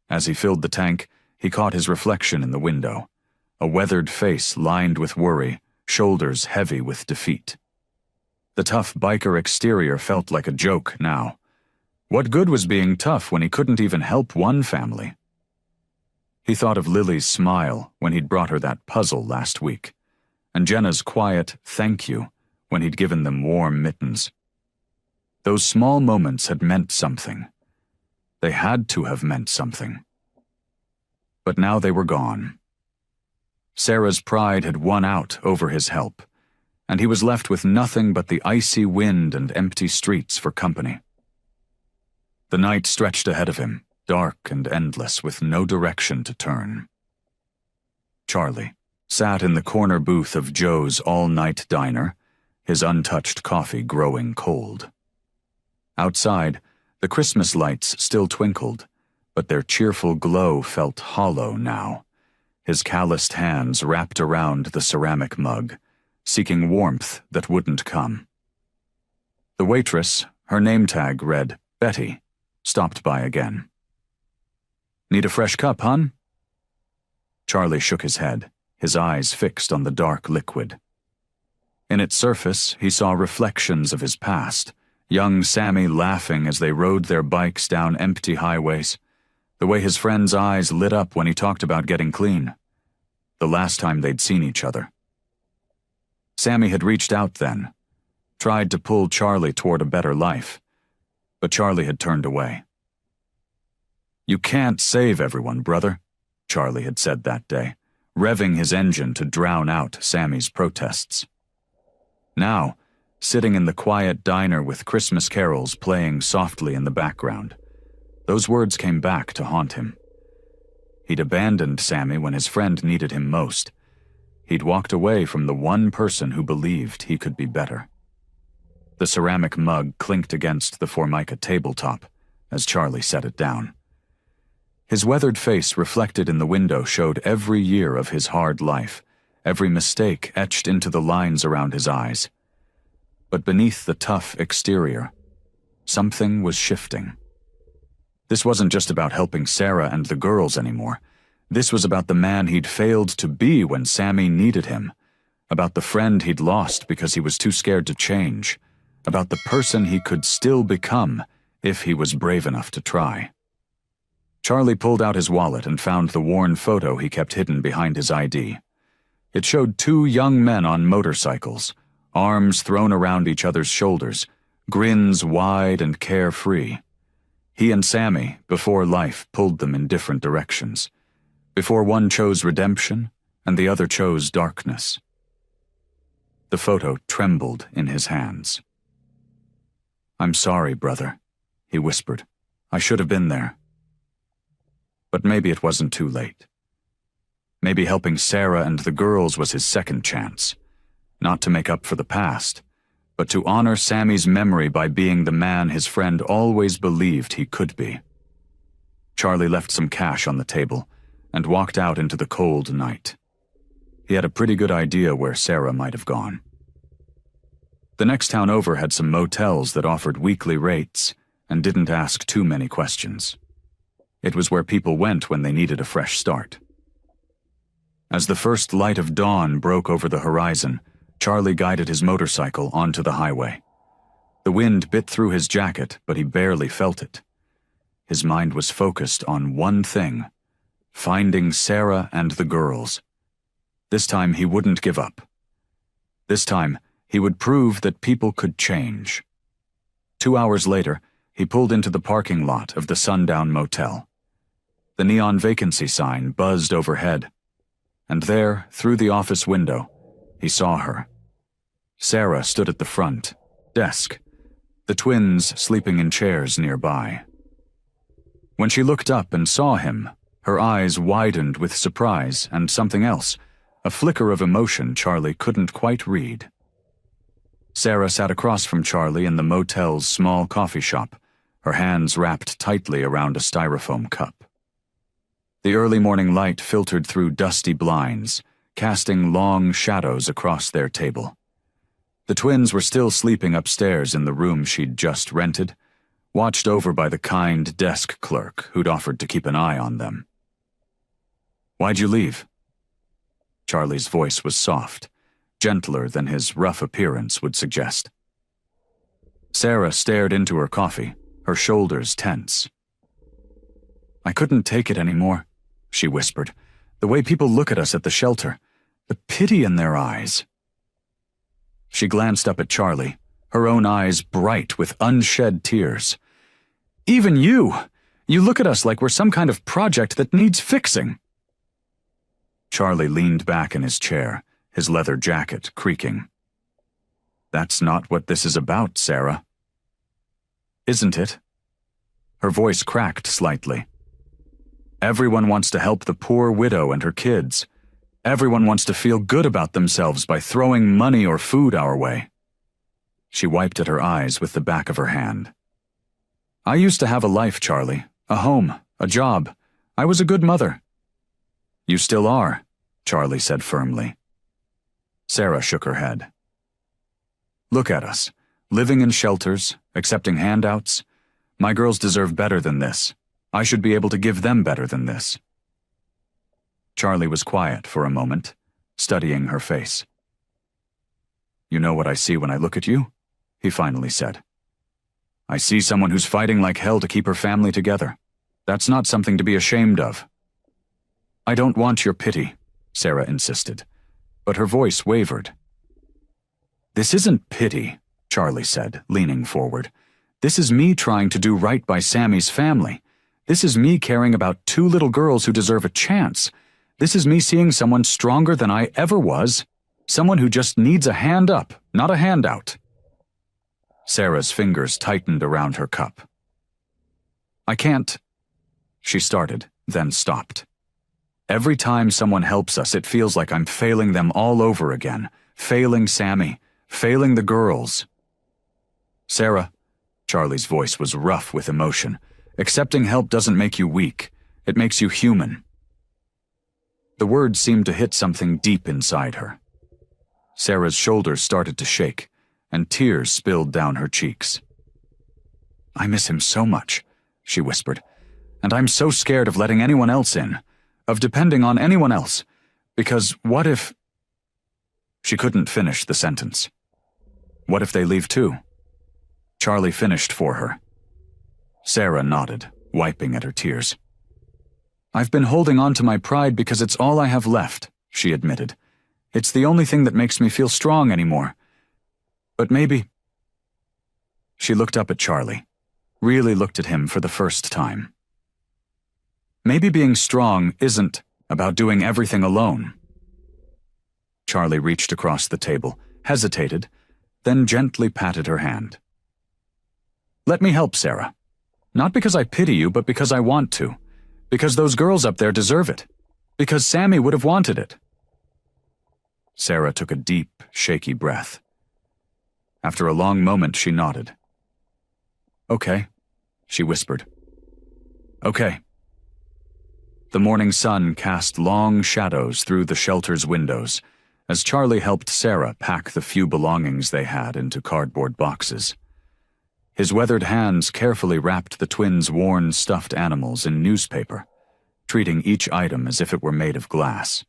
As he filled the tank, he caught his reflection in the window, a weathered face lined with worry, shoulders heavy with defeat. The tough biker exterior felt like a joke now. What good was being tough when he couldn't even help one family? He thought of Lily's smile when he'd brought her that puzzle last week, and Jenna's quiet thank you when he'd given them warm mittens. Those small moments had meant something. They had to have meant something. But now they were gone. Sarah's pride had won out over his help, and he was left with nothing but the icy wind and empty streets for company. The night stretched ahead of him, dark and endless, with no direction to turn. Charlie sat in the corner booth of Joe's all-night diner, his untouched coffee growing cold. Outside, the Christmas lights still twinkled, but their cheerful glow felt hollow now. His calloused hands wrapped around the ceramic mug, seeking warmth that wouldn't come. The waitress, her name tag read Betty, stopped by again. Need a fresh cup, hon? Charlie shook his head, his eyes fixed on the dark liquid. In its surface, he saw reflections of his past, young Sammy laughing as they rode their bikes down empty highways, the way his friend's eyes lit up when he talked about getting clean, the last time they'd seen each other. Sammy had reached out then, tried to pull Charlie toward a better life, but Charlie had turned away. You can't save everyone, brother, Charlie had said that day, revving his engine to drown out Sammy's protests. Now, sitting in the quiet diner with Christmas carols playing softly in the background, those words came back to haunt him. He'd abandoned Sammy when his friend needed him most. He'd walked away from the one person who believed he could be better. The ceramic mug clinked against the Formica tabletop as Charlie set it down. His weathered face reflected in the window showed every year of his hard life, every mistake etched into the lines around his eyes. But beneath the tough exterior, something was shifting. This wasn't just about helping Sarah and the girls anymore. This was about the man he'd failed to be when Sammy needed him, about the friend he'd lost because he was too scared to change, about the person he could still become if he was brave enough to try. Charlie pulled out his wallet and found the worn photo he kept hidden behind his ID. It showed 2 young men on motorcycles, arms thrown around each other's shoulders, grins wide and carefree. He and Sammy, before life pulled them in different directions, before one chose redemption and the other chose darkness. The photo trembled in his hands. I'm sorry, brother, he whispered. I should have been there. But maybe it wasn't too late. Maybe helping Sarah and the girls was his second chance. Not to make up for the past, but to honor Sammy's memory by being the man his friend always believed he could be. Charlie left some cash on the table and walked out into the cold night. He had a pretty good idea where Sarah might have gone. The next town over had some motels that offered weekly rates and didn't ask too many questions. It was where people went when they needed a fresh start. As the first light of dawn broke over the horizon, Charlie guided his motorcycle onto the highway. The wind bit through his jacket, but he barely felt it. His mind was focused on one thing: finding Sarah and the girls. This time he wouldn't give up. This time he would prove that people could change. 2 hours later, he pulled into the parking lot of the Sundown Motel. The neon vacancy sign buzzed overhead, and there, through the office window, he saw her. Sarah stood at the front desk, the twins sleeping in chairs nearby. When she looked up and saw him, her eyes widened with surprise and something else, a flicker of emotion Charlie couldn't quite read. Sarah sat across from Charlie in the motel's small coffee shop, her hands wrapped tightly around a styrofoam cup. The early morning light filtered through dusty blinds, casting long shadows across their table. The twins were still sleeping upstairs in the room she'd just rented, watched over by the kind desk clerk who'd offered to keep an eye on them. "Why'd you leave?" Charlie's voice was soft, gentler than his rough appearance would suggest. Sarah stared into her coffee, her shoulders tense. "I couldn't take it anymore," she whispered. "The way people look at us at the shelter, the pity in their eyes." She glanced up at Charlie, her own eyes bright with unshed tears. "Even you! You look at us like we're some kind of project that needs fixing." Charlie leaned back in his chair, his leather jacket creaking. "That's not what this is about, Sarah." "Isn't it?" Her voice cracked slightly. "Everyone wants to help the poor widow and her kids. Everyone wants to feel good about themselves by throwing money or food our way." She wiped at her eyes with the back of her hand. "I used to have a life, Charlie, a home, a job. I was a good mother." "You still are," Charlie said firmly. Sarah shook her head. "Look at us, living in shelters, accepting handouts. My girls deserve better than this. I should be able to give them better than this." Charlie was quiet for a moment, studying her face. "You know what I see when I look at you?" he finally said. "I see someone who's fighting like hell to keep her family together. That's not something to be ashamed of." "I don't want your pity," Sarah insisted, but her voice wavered. "This isn't pity," Charlie said, leaning forward. "This is me trying to do right by Sammy's family. This is me caring about 2 little girls who deserve a chance. This is me seeing someone stronger than I ever was, someone who just needs a hand up, not a handout." Sarah's fingers tightened around her cup. "I can't," she started, then stopped. "Every time someone helps us, it feels like I'm failing them all over again, failing Sammy, failing the girls." "Sarah," Charlie's voice was rough with emotion, "accepting help doesn't make you weak. It makes you human." The words seemed to hit something deep inside her. Sarah's shoulders started to shake, and tears spilled down her cheeks. "I miss him so much," she whispered, "and I'm so scared of letting anyone else in, of depending on anyone else, because what if—" She couldn't finish the sentence. "What if they leave too?" Charlie finished for her. Sarah nodded, wiping at her tears. "I've been holding on to my pride because it's all I have left," she admitted. "It's the only thing that makes me feel strong anymore. But maybe—" She looked up at Charlie, really looked at him for the first time. "Maybe being strong isn't about doing everything alone." Charlie reached across the table, hesitated, then gently patted her hand. "Let me help, Sarah. Not because I pity you, but because I want to. Because those girls up there deserve it. Because Sammy would have wanted it. Sarah took a deep, shaky breath. After a long moment, she nodded. Okay, she whispered. Okay. The morning sun cast long shadows through the shelter's windows as Charlie helped Sarah pack the few belongings they had into cardboard boxes. His weathered hands carefully wrapped the twins' worn stuffed animals in newspaper, treating each item as if it were made of glass.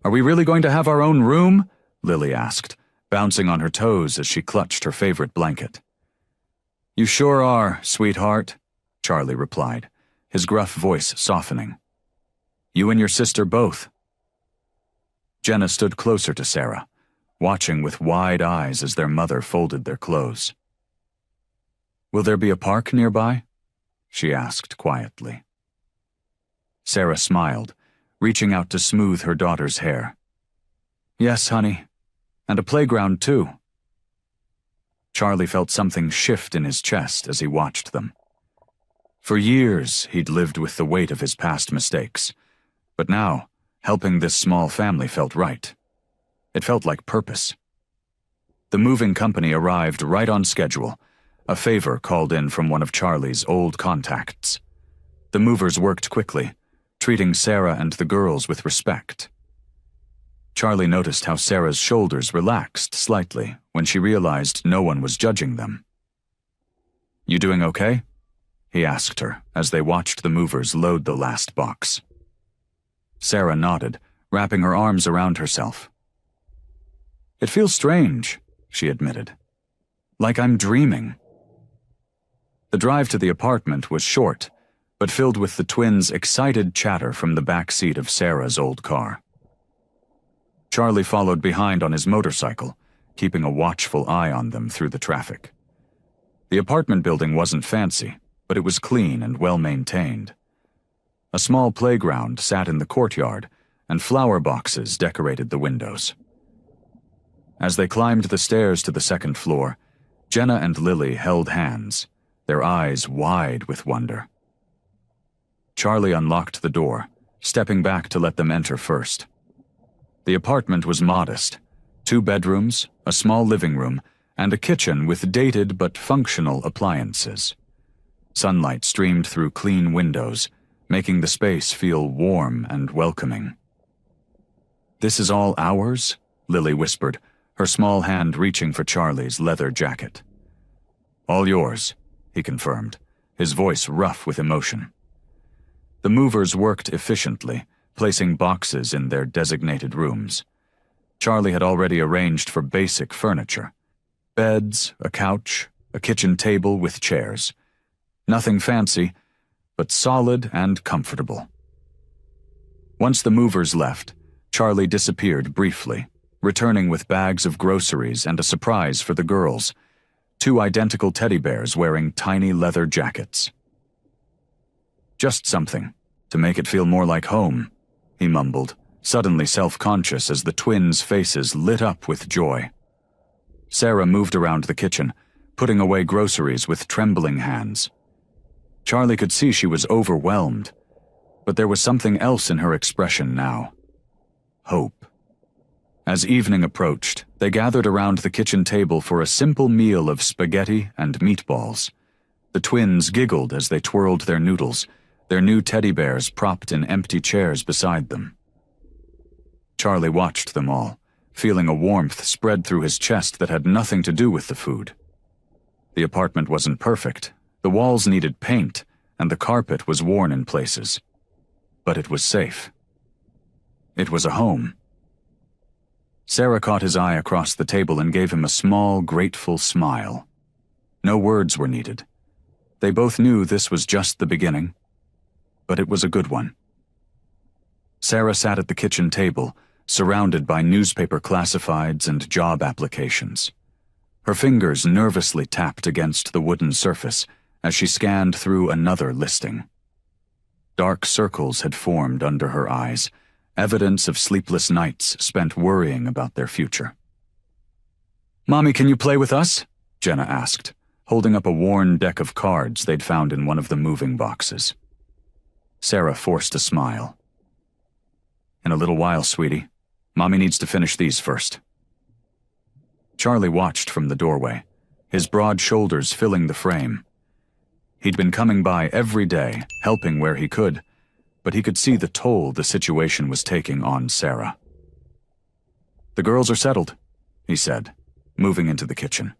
Are we really going to have our own room? Lily asked, bouncing on her toes as she clutched her favorite blanket. You sure are, sweetheart, Charlie replied, his gruff voice softening. You and your sister both. Jenna stood closer to Sarah, watching with wide eyes as their mother folded their clothes. Will there be a park nearby? She asked quietly. Sarah smiled, reaching out to smooth her daughter's hair. Yes, honey, and a playground too. Charlie felt something shift in his chest as he watched them. For years, he'd lived with the weight of his past mistakes, but now, helping this small family felt right. It felt like purpose. The moving company arrived right on schedule, a favor called in from one of Charlie's old contacts. The movers worked quickly, treating Sarah and the girls with respect. Charlie noticed how Sarah's shoulders relaxed slightly when she realized no one was judging them. You doing okay? He asked her as they watched the movers load the last box. Sarah nodded, wrapping her arms around herself. It feels strange, she admitted. Like I'm dreaming. The drive to the apartment was short, but filled with the twins' excited chatter from the back seat of Sarah's old car. Charlie followed behind on his motorcycle, keeping a watchful eye on them through the traffic. The apartment building wasn't fancy, but it was clean and well-maintained. A small playground sat in the courtyard, and flower boxes decorated the windows. As they climbed the stairs to the second floor, Jenna and Lily held hands, their eyes wide with wonder. Charlie unlocked the door, stepping back to let them enter first. The apartment was modest, 2 bedrooms, a small living room, and a kitchen with dated but functional appliances. Sunlight streamed through clean windows, making the space feel warm and welcoming. This is all ours? Lily whispered, her small hand reaching for Charlie's leather jacket. All yours, he confirmed, his voice rough with emotion. The movers worked efficiently, placing boxes in their designated rooms. Charlie had already arranged for basic furniture. Beds, a couch, a kitchen table with chairs. Nothing fancy, but solid and comfortable. Once the movers left, Charlie disappeared briefly, returning with bags of groceries and a surprise for the girls, 2 identical teddy bears wearing tiny leather jackets. Just something, to make it feel more like home, he mumbled, suddenly self-conscious as the twins' faces lit up with joy. Sarah moved around the kitchen, putting away groceries with trembling hands. Charlie could see she was overwhelmed, but there was something else in her expression now. Hope. As evening approached, they gathered around the kitchen table for a simple meal of spaghetti and meatballs. The twins giggled as they twirled their noodles, their new teddy bears propped in empty chairs beside them. Charlie watched them all, feeling a warmth spread through his chest that had nothing to do with the food. The apartment wasn't perfect, the walls needed paint, and the carpet was worn in places. But it was safe. It was a home. Sarah caught his eye across the table and gave him a small, grateful smile. No words were needed. They both knew this was just the beginning, but it was a good one. Sarah sat at the kitchen table, surrounded by newspaper classifieds and job applications. Her fingers nervously tapped against the wooden surface as she scanned through another listing. Dark circles had formed under her eyes, evidence of sleepless nights spent worrying about their future. "Mommy, can you play with us?" Jenna asked, holding up a worn deck of cards they'd found in one of the moving boxes. Sarah forced a smile. In a little while, sweetie. Mommy needs to finish these first. Charlie watched from the doorway, his broad shoulders filling the frame. He'd been coming by every day, helping where he could, but he could see the toll the situation was taking on Sarah. "The girls are settled," he said, moving into the kitchen.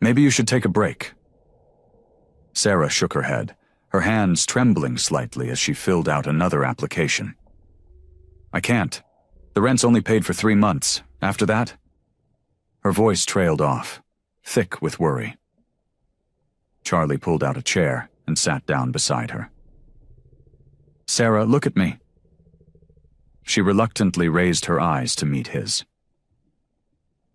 "Maybe you should take a break." Sarah shook her head, her hands trembling slightly as she filled out another application. "I can't. The rent's only paid for 3 months. After that?" Her voice trailed off, thick with worry. Charlie pulled out a chair and sat down beside her. "Sarah, look at me." She reluctantly raised her eyes to meet his.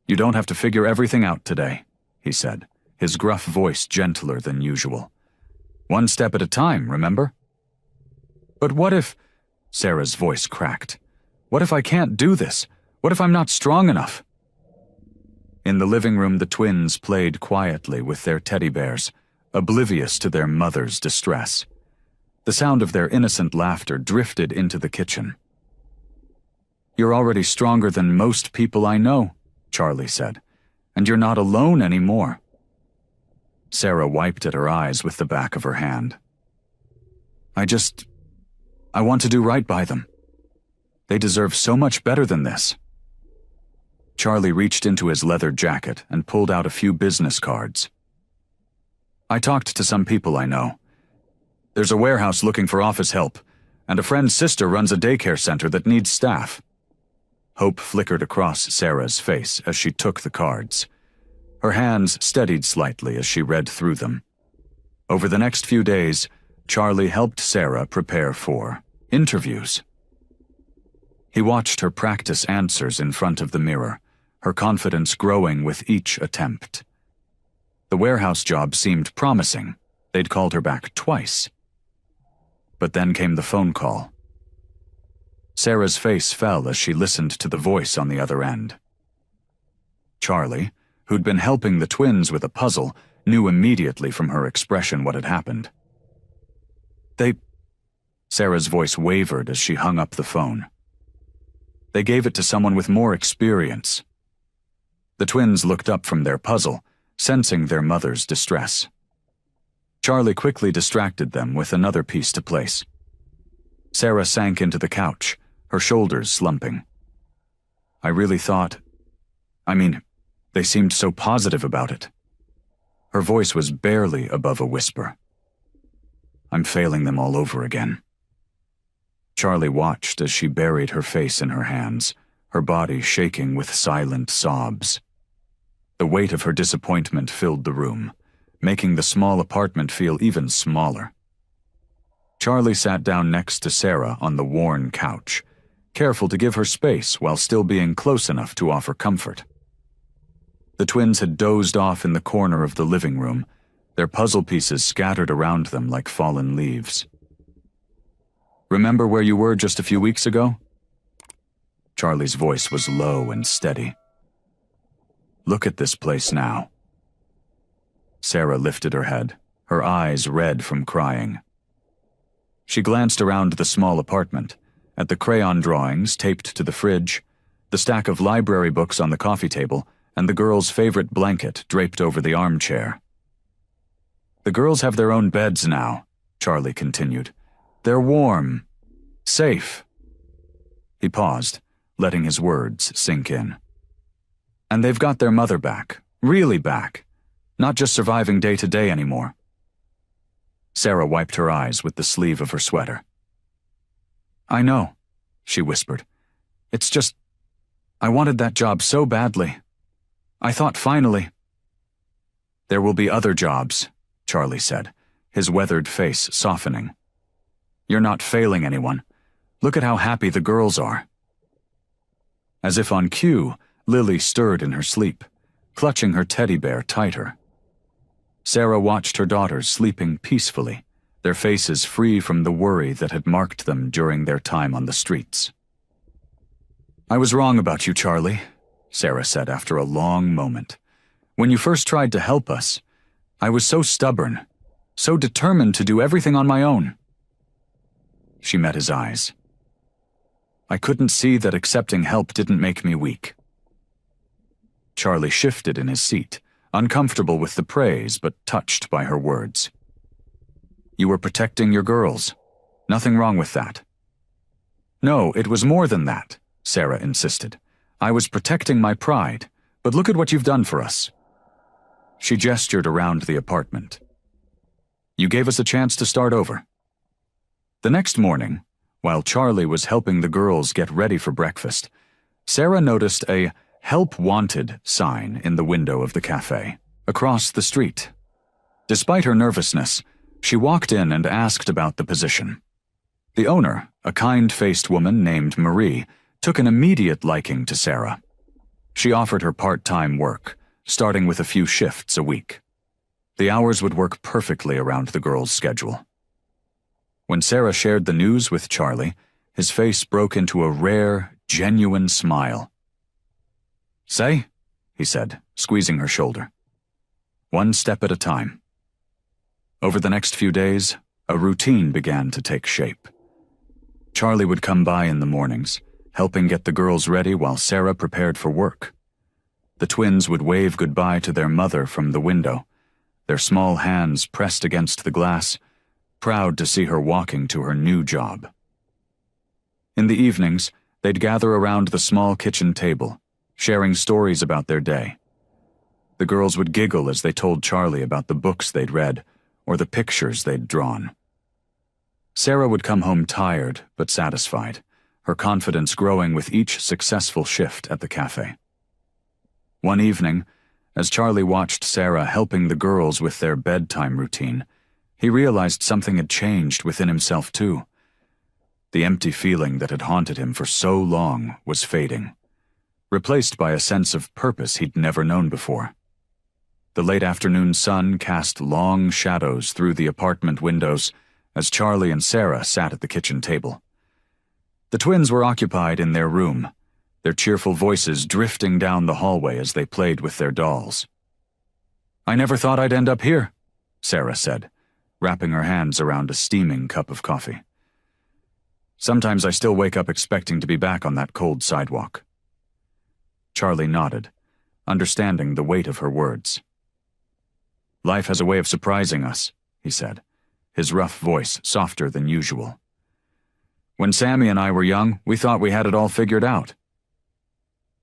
"You don't have to figure everything out today," he said, his gruff voice gentler than usual. "One step at a time, remember?" "But what if—" Sarah's voice cracked. "What if I can't do this? What if I'm not strong enough?" In the living room, the twins played quietly with their teddy bears, oblivious to their mother's distress. The sound of their innocent laughter drifted into the kitchen. "You're already stronger than most people I know," Charlie said, "and you're not alone anymore." Sarah wiped at her eyes with the back of her hand. I want to do right by them. They deserve so much better than this." Charlie reached into his leather jacket and pulled out a few business cards. "I talked to some people I know. There's a warehouse looking for office help, and a friend's sister runs a daycare center that needs staff." Hope flickered across Sarah's face as she took the cards. Her hands steadied slightly as she read through them. Over the next few days, Charlie helped Sarah prepare for interviews. He watched her practice answers in front of the mirror, her confidence growing with each attempt. The warehouse job seemed promising. They'd called her back twice. But then came the phone call. Sarah's face fell as she listened to the voice on the other end. Charlie, who'd been helping the twins with a puzzle, knew immediately from her expression what had happened. Sarah's voice wavered as she hung up the phone. "They gave it to someone with more experience." The twins looked up from their puzzle, sensing their mother's distress. Charlie quickly distracted them with another piece to place. Sarah sank into the couch, her shoulders slumping. "I really thought... they seemed so positive about it." Her voice was barely above a whisper. "I'm failing them all over again." Charlie watched as she buried her face in her hands, her body shaking with silent sobs. The weight of her disappointment filled the room, making the small apartment feel even smaller. Charlie sat down next to Sarah on the worn couch, careful to give her space while still being close enough to offer comfort. The twins had dozed off in the corner of the living room, their puzzle pieces scattered around them like fallen leaves. "Remember where you were just a few weeks ago?" Charlie's voice was low and steady. "Look at this place now." Sarah lifted her head, her eyes red from crying. She glanced around the small apartment, at the crayon drawings taped to the fridge, the stack of library books on the coffee table, and the girls' favorite blanket draped over the armchair. "The girls have their own beds now," Charlie continued. "They're warm, safe." He paused, letting his words sink in. "And they've got their mother back, really back, not just surviving day to day anymore." Sarah wiped her eyes with the sleeve of her sweater. "I know," she whispered. "It's just, I wanted that job so badly. I thought finally—" "There will be other jobs," Charlie said, his weathered face softening. "You're not failing anyone. Look at how happy the girls are." As if on cue, Lily stirred in her sleep, clutching her teddy bear tighter. Sarah watched her daughters sleeping peacefully, their faces free from the worry that had marked them during their time on the streets. "I was wrong about you, Charlie," Sarah said after a long moment. "When you first tried to help us, I was so stubborn, so determined to do everything on my own." She met his eyes. I couldn't see that accepting help didn't make me weak. Charlie shifted in his seat, uncomfortable with the praise but touched by her words. You were protecting your girls. Nothing wrong with that. No, it was more than that, Sarah insisted. I was protecting my pride, but look at what you've done for us. She gestured around the apartment. You gave us a chance to start over. The next morning, while Charlie was helping the girls get ready for breakfast, Sarah noticed a "Help Wanted" sign in the window of the cafe, across the street. Despite her nervousness, she walked in and asked about the position. The owner, a kind-faced woman named Marie, took an immediate liking to Sarah. She offered her part-time work, starting with a few shifts a week. The hours would work perfectly around the girls' schedule. When Sarah shared the news with Charlie, his face broke into a rare, genuine smile. Say, he said, squeezing her shoulder. One step at a time. Over the next few days, a routine began to take shape. Charlie would come by in the mornings, helping get the girls ready while Sarah prepared for work. The twins would wave goodbye to their mother from the window, their small hands pressed against the glass, proud to see her walking to her new job. In the evenings, they'd gather around the small kitchen table, sharing stories about their day. The girls would giggle as they told Charlie about the books they'd read or the pictures they'd drawn. Sarah would come home tired but satisfied, her confidence growing with each successful shift at the cafe. One evening, as Charlie watched Sarah helping the girls with their bedtime routine, he realized something had changed within himself too. The empty feeling that had haunted him for so long was fading, replaced by a sense of purpose he'd never known before. The late afternoon sun cast long shadows through the apartment windows as Charlie and Sarah sat at the kitchen table. The twins were occupied in their room, their cheerful voices drifting down the hallway as they played with their dolls. I never thought I'd end up here, Sarah said, wrapping her hands around a steaming cup of coffee. Sometimes I still wake up expecting to be back on that cold sidewalk. Charlie nodded, understanding the weight of her words. Life has a way of surprising us, he said, his rough voice softer than usual. When Sammy and I were young, we thought we had it all figured out.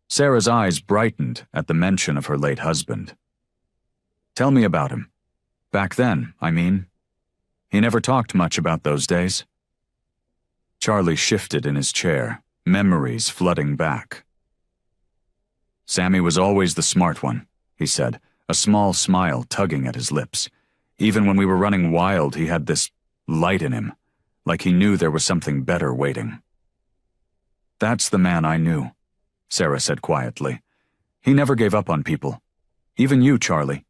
Sarah's eyes brightened at the mention of her late husband. Tell me about him. Back then, I mean. He never talked much about those days. Charlie shifted in his chair, memories flooding back. Sammy was always the smart one, he said, a small smile tugging at his lips. Even when we were running wild, he had this light in him, like he knew there was something better waiting. That's the man I knew, Sarah said quietly. He never gave up on people. Even you, Charlie.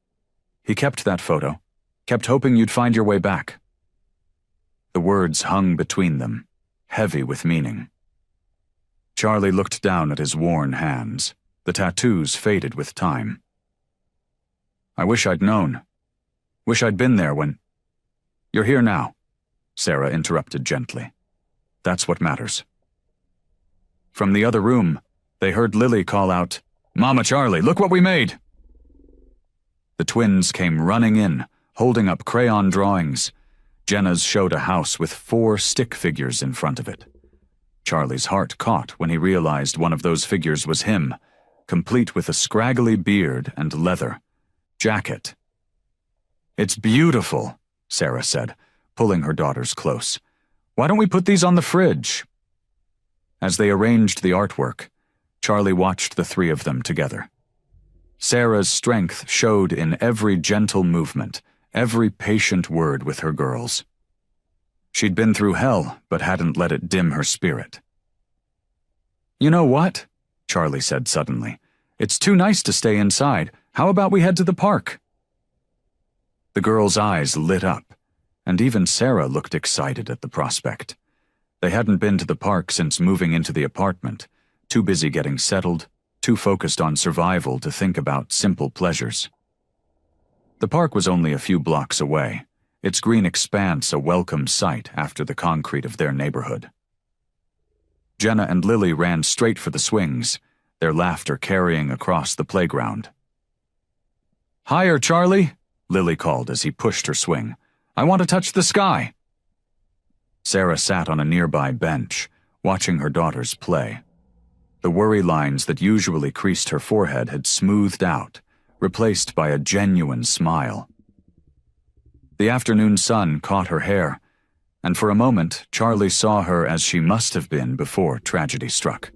He kept that photo, kept hoping you'd find your way back. The words hung between them, heavy with meaning. Charlie looked down at his worn hands, the tattoos faded with time. I wish I'd known. Wish I'd been there when... You're here now, Sarah interrupted gently. That's what matters. From the other room, they heard Lily call out, Mama Charlie, look what we made! The twins came running in, holding up crayon drawings. Jenna's showed a house with 4 stick figures in front of it. Charlie's heart caught when he realized one of those figures was him, complete with a scraggly beard and leather jacket. It's beautiful, Sarah said, pulling her daughters close. Why don't we put these on the fridge? As they arranged the artwork, Charlie watched the 3 of them together. Sarah's strength showed in every gentle movement, every patient word with her girls. She'd been through hell, but hadn't let it dim her spirit. You know what? Charlie said suddenly. It's too nice to stay inside. How about we head to the park? The girls' eyes lit up, and even Sarah looked excited at the prospect. They hadn't been to the park since moving into the apartment, too busy getting settled, too focused on survival to think about simple pleasures. The park was only a few blocks away, its green expanse a welcome sight after the concrete of their neighborhood. Jenna and Lily ran straight for the swings, their laughter carrying across the playground. "Higher, Charlie," Lily called as he pushed her swing. "I want to touch the sky." Sarah sat on a nearby bench, watching her daughters play. The worry lines that usually creased her forehead had smoothed out, replaced by a genuine smile. The afternoon sun caught her hair, and for a moment Charlie saw her as she must have been before tragedy struck.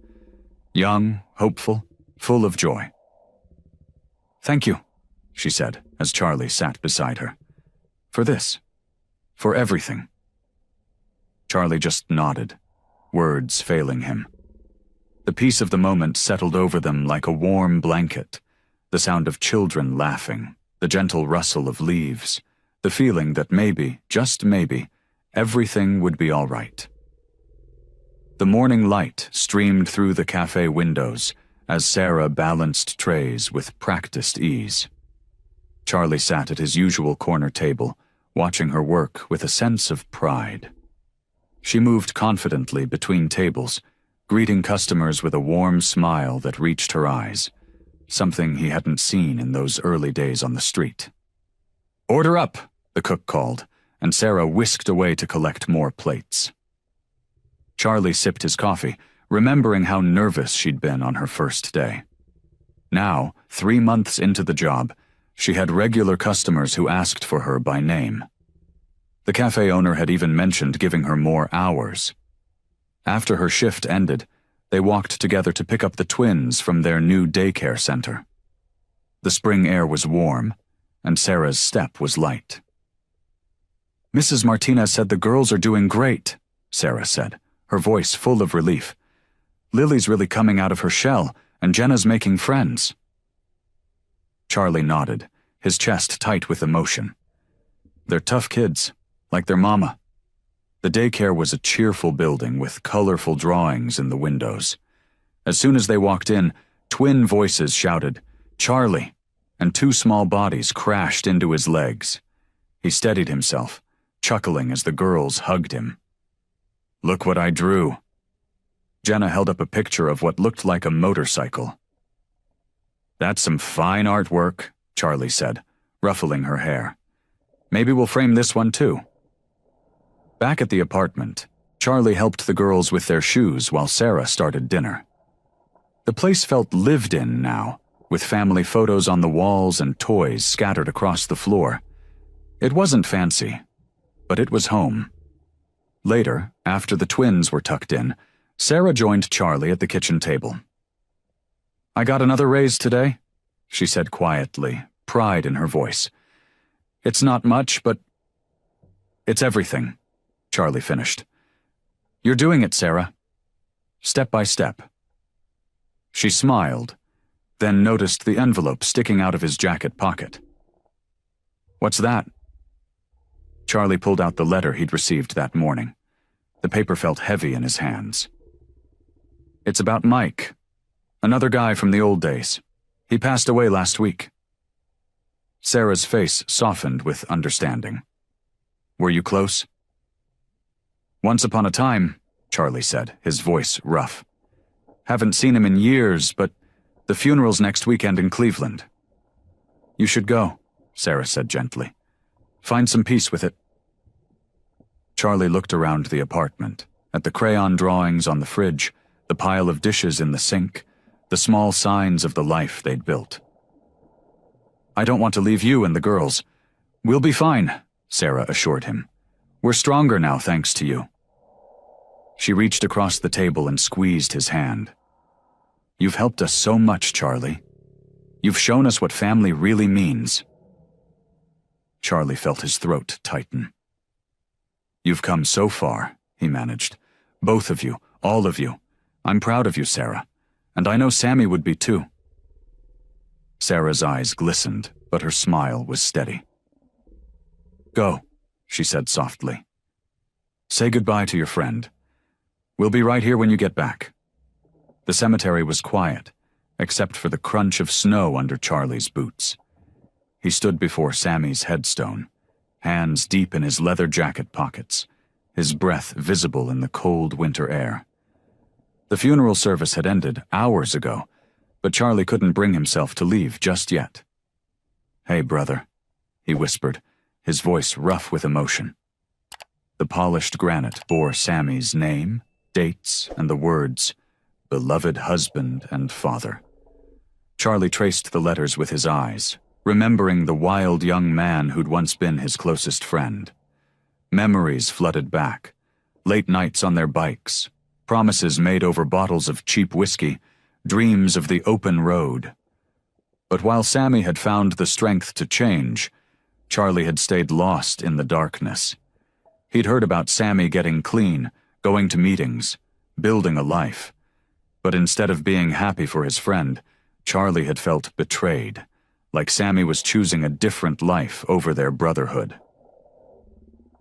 Young, hopeful, full of joy. "Thank you," she said as Charlie sat beside her. "For this. For everything." Charlie just nodded, words failing him. The peace of the moment settled over them like a warm blanket, the sound of children laughing, the gentle rustle of leaves, the feeling that maybe, just maybe, everything would be all right. The morning light streamed through the cafe windows as Sarah balanced trays with practiced ease. Charlie sat at his usual corner table, watching her work with a sense of pride. She moved confidently between tables, greeting customers with a warm smile that reached her eyes, something he hadn't seen in those early days on the street. "Order up," the cook called, and Sarah whisked away to collect more plates. Charlie sipped his coffee, remembering how nervous she'd been on her first day. Now, 3 months into the job, she had regular customers who asked for her by name. The cafe owner had even mentioned giving her more hours. After her shift ended, they walked together to pick up the twins from their new daycare center. The spring air was warm, and Sarah's step was light. "Mrs. Martinez said the girls are doing great," Sarah said, her voice full of relief. "Lily's really coming out of her shell, and Jenna's making friends." Charlie nodded, his chest tight with emotion. "They're tough kids, like their mama." The daycare was a cheerful building with colorful drawings in the windows. As soon as they walked in, twin voices shouted, "Charlie!" and 2 small bodies crashed into his legs. He steadied himself, chuckling as the girls hugged him. "Look what I drew." Jenna held up a picture of what looked like a motorcycle. "That's some fine artwork," Charlie said, ruffling her hair. "Maybe we'll frame this one too." Back at the apartment, Charlie helped the girls with their shoes while Sarah started dinner. The place felt lived in now, with family photos on the walls and toys scattered across the floor. It wasn't fancy, but it was home. Later, after the twins were tucked in, Sarah joined Charlie at the kitchen table. "I got another raise today," she said quietly, pride in her voice. "It's not much, but it's everything," Charlie finished. "You're doing it, Sarah. Step by step." She smiled, then noticed the envelope sticking out of his jacket pocket. "What's that?" Charlie pulled out the letter he'd received that morning. The paper felt heavy in his hands. "It's about Mike, another guy from the old days. He passed away last week." Sarah's face softened with understanding. "Were you close?" "Once upon a time," Charlie said, his voice rough. "Haven't seen him in years, but the funeral's next weekend in Cleveland." "You should go," Sarah said gently. "Find some peace with it." Charlie looked around the apartment, at the crayon drawings on the fridge, the pile of dishes in the sink, the small signs of the life they'd built. "I don't want to leave you and the girls. We'll be fine," Sarah assured him. "We're stronger now thanks to you." She reached across the table and squeezed his hand. "You've helped us so much, Charlie. You've shown us what family really means." Charlie felt his throat tighten. "You've come so far," he managed. "Both of you, all of you. I'm proud of you, Sarah. And I know Sammy would be too." Sarah's eyes glistened, but her smile was steady. "Go," she said softly. "Say goodbye to your friend. We'll be right here when you get back." The cemetery was quiet, except for the crunch of snow under Charlie's boots. He stood before Sammy's headstone, hands deep in his leather jacket pockets, his breath visible in the cold winter air. The funeral service had ended hours ago, but Charlie couldn't bring himself to leave just yet. "Hey, brother," he whispered, his voice rough with emotion. The polished granite bore Sammy's name, dates, and the words, "Beloved husband and father." Charlie traced the letters with his eyes, remembering the wild young man who'd once been his closest friend. Memories flooded back, late nights on their bikes, promises made over bottles of cheap whiskey, dreams of the open road. But while Sammy had found the strength to change, Charlie had stayed lost in the darkness. He'd heard about Sammy getting clean, going to meetings, building a life. But instead of being happy for his friend, Charlie had felt betrayed, like Sammy was choosing a different life over their brotherhood.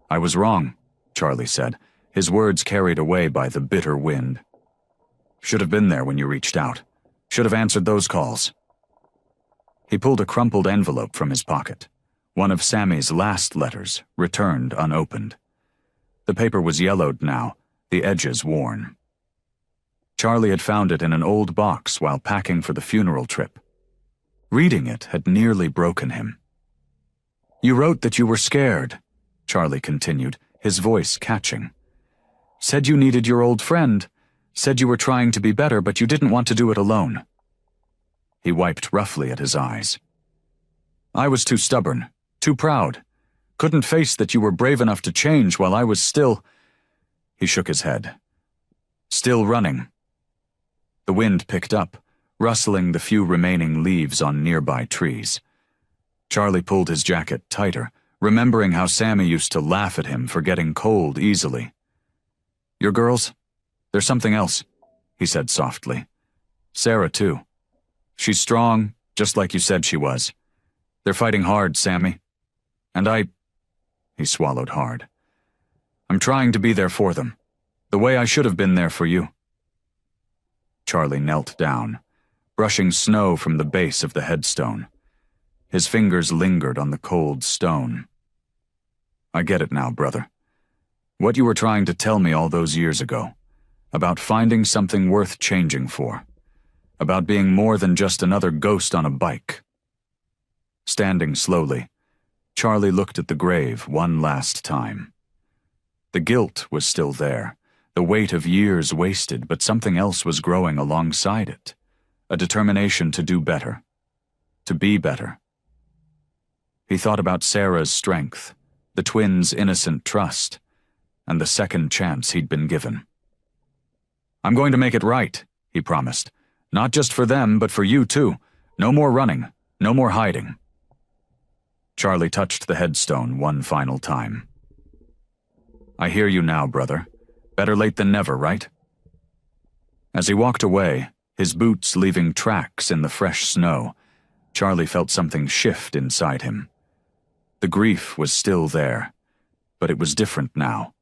"I was wrong," Charlie said, his words carried away by the bitter wind. "Should have been there when you reached out. Should have answered those calls." He pulled a crumpled envelope from his pocket, one of Sammy's last letters, returned unopened. The paper was yellowed now, the edges worn. Charlie had found it in an old box while packing for the funeral trip. Reading it had nearly broken him. "You wrote that you were scared," Charlie continued, his voice catching. "Said you needed your old friend. Said you were trying to be better, but you didn't want to do it alone." He wiped roughly at his eyes. "I was too stubborn, too proud. Couldn't face that you were brave enough to change while I was still—" He shook his head. "Still running." The wind picked up, rustling the few remaining leaves on nearby trees. Charlie pulled his jacket tighter, remembering how Sammy used to laugh at him for getting cold easily. "Your girls? There's something else," he said softly. "Sarah, too. She's strong, just like you said she was. They're fighting hard, Sammy. And He swallowed hard. "I'm trying to be there for them, the way I should have been there for you." Charlie knelt down, brushing snow from the base of the headstone. His fingers lingered on the cold stone. "I get it now, brother. What you were trying to tell me all those years ago, about finding something worth changing for, about being more than just another ghost on a bike." Standing slowly, Charlie looked at the grave one last time. The guilt was still there, the weight of years wasted, but something else was growing alongside it, a determination to do better, to be better. He thought about Sarah's strength, the twins' innocent trust, and the second chance he'd been given. "I'm going to make it right," he promised. "Not just for them, but for you too. No more running, no more hiding." Charlie touched the headstone one final time. "I hear you now, brother. Better late than never, right?" As he walked away, his boots leaving tracks in the fresh snow, Charlie felt something shift inside him. The grief was still there, but it was different now.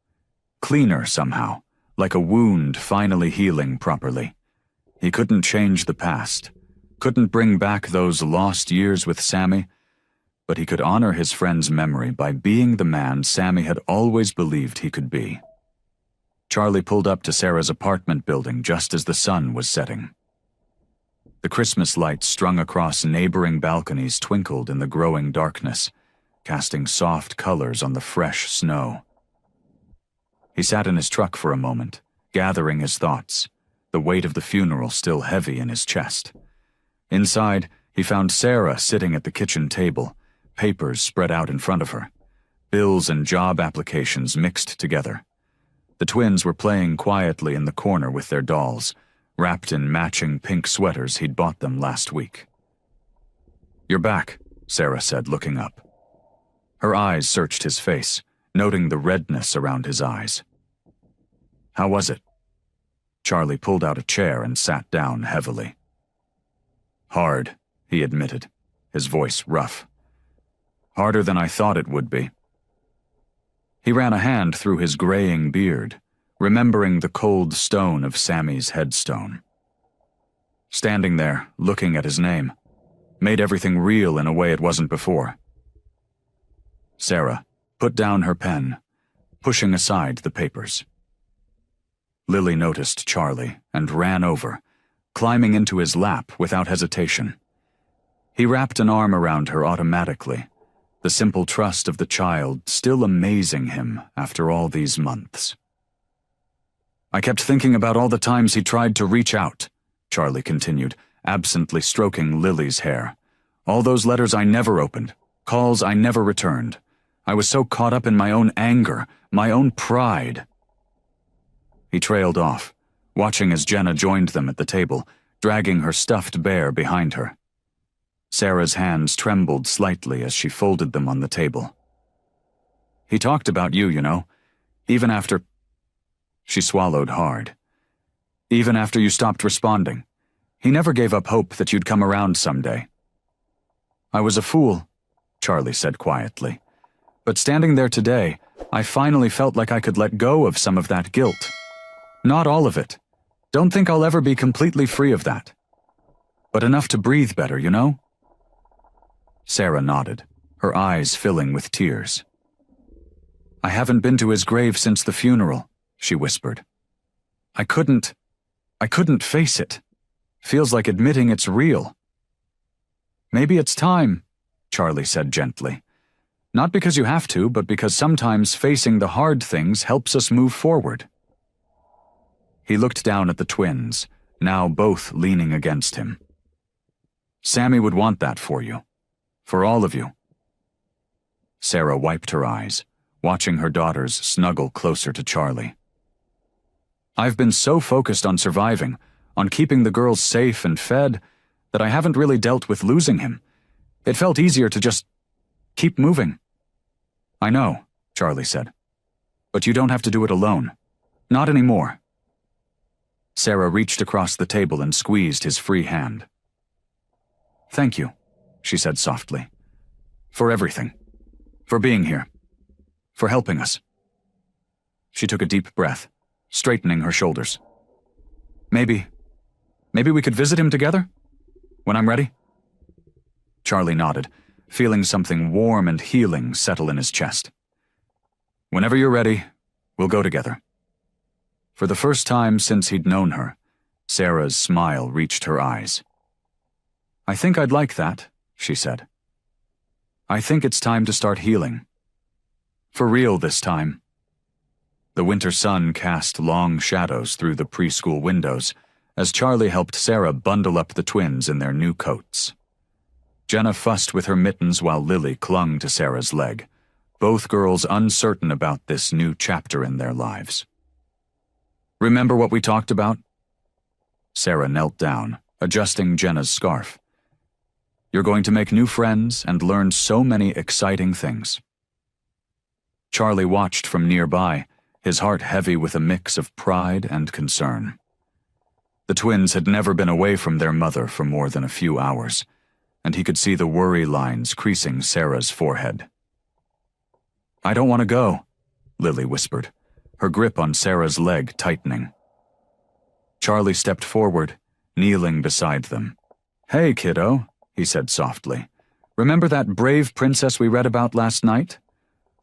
Cleaner somehow, like a wound finally healing properly. He couldn't change the past, couldn't bring back those lost years with Sammy, but he could honor his friend's memory by being the man Sammy had always believed he could be. Charlie pulled up to Sarah's apartment building just as the sun was setting. The Christmas lights strung across neighboring balconies twinkled in the growing darkness, casting soft colors on the fresh snow. He sat in his truck for a moment, gathering his thoughts, the weight of the funeral still heavy in his chest. Inside, he found Sarah sitting at the kitchen table, papers spread out in front of her, bills and job applications mixed together. The twins were playing quietly in the corner with their dolls, wrapped in matching pink sweaters he'd bought them last week. "You're back," Sarah said, looking up. Her eyes searched his face, noting the redness around his eyes. "How was it?" Charlie pulled out a chair and sat down heavily. "Hard," he admitted, his voice rough. "Harder than I thought it would be." He ran a hand through his graying beard, remembering the cold stone of Sammy's headstone. Standing there, looking at his name, made everything real in a way it wasn't before. Sarah put down her pen, pushing aside the papers. Lily noticed Charlie and ran over, climbing into his lap without hesitation. He wrapped an arm around her automatically, the simple trust of the child still amazing him after all these months. I kept thinking about all the times he tried to reach out, Charlie continued, absently stroking Lily's hair. All those letters I never opened, calls I never returned. I was so caught up in my own anger, my own pride. He trailed off, watching as Jenna joined them at the table, dragging her stuffed bear behind her. Sarah's hands trembled slightly as she folded them on the table. He talked about you, you know, even after... She swallowed hard. Even after you stopped responding. He never gave up hope that you'd come around someday. I was a fool, Charlie said quietly. But standing there today, I finally felt like I could let go of some of that guilt. Not all of it. Don't think I'll ever be completely free of that. But enough to breathe better, you know? Sarah nodded, her eyes filling with tears. I haven't been to his grave since the funeral, she whispered. I couldn't face it. Feels like admitting it's real. Maybe it's time, Charlie said gently. Not because you have to, but because sometimes facing the hard things helps us move forward. He looked down at the twins, now both leaning against him. Sammy would want that for you. For all of you. Sarah wiped her eyes, watching her daughters snuggle closer to Charlie. I've been so focused on surviving, on keeping the girls safe and fed, that I haven't really dealt with losing him. It felt easier to just keep moving. I know, Charlie said. But you don't have to do it alone. Not anymore. Sarah reached across the table and squeezed his free hand. Thank you, she said softly. For everything. For being here. For helping us. She took a deep breath, straightening her shoulders. Maybe we could visit him together? When I'm ready? Charlie nodded, feeling something warm and healing settle in his chest. Whenever you're ready, we'll go together. For the first time since he'd known her, Sarah's smile reached her eyes. I think I'd like that, she said. I think it's time to start healing. For real this time. The winter sun cast long shadows through the preschool windows as Charlie helped Sarah bundle up the twins in their new coats. Jenna fussed with her mittens while Lily clung to Sarah's leg, both girls uncertain about this new chapter in their lives. Remember what we talked about? Sarah knelt down, adjusting Jenna's scarf. You're going to make new friends and learn so many exciting things. Charlie watched from nearby, his heart heavy with a mix of pride and concern. The twins had never been away from their mother for more than a few hours, and he could see the worry lines creasing Sarah's forehead. I don't want to go, Lily whispered, her grip on Sarah's leg tightening. Charlie stepped forward, kneeling beside them. Hey, kiddo, he said softly. Remember that brave princess we read about last night?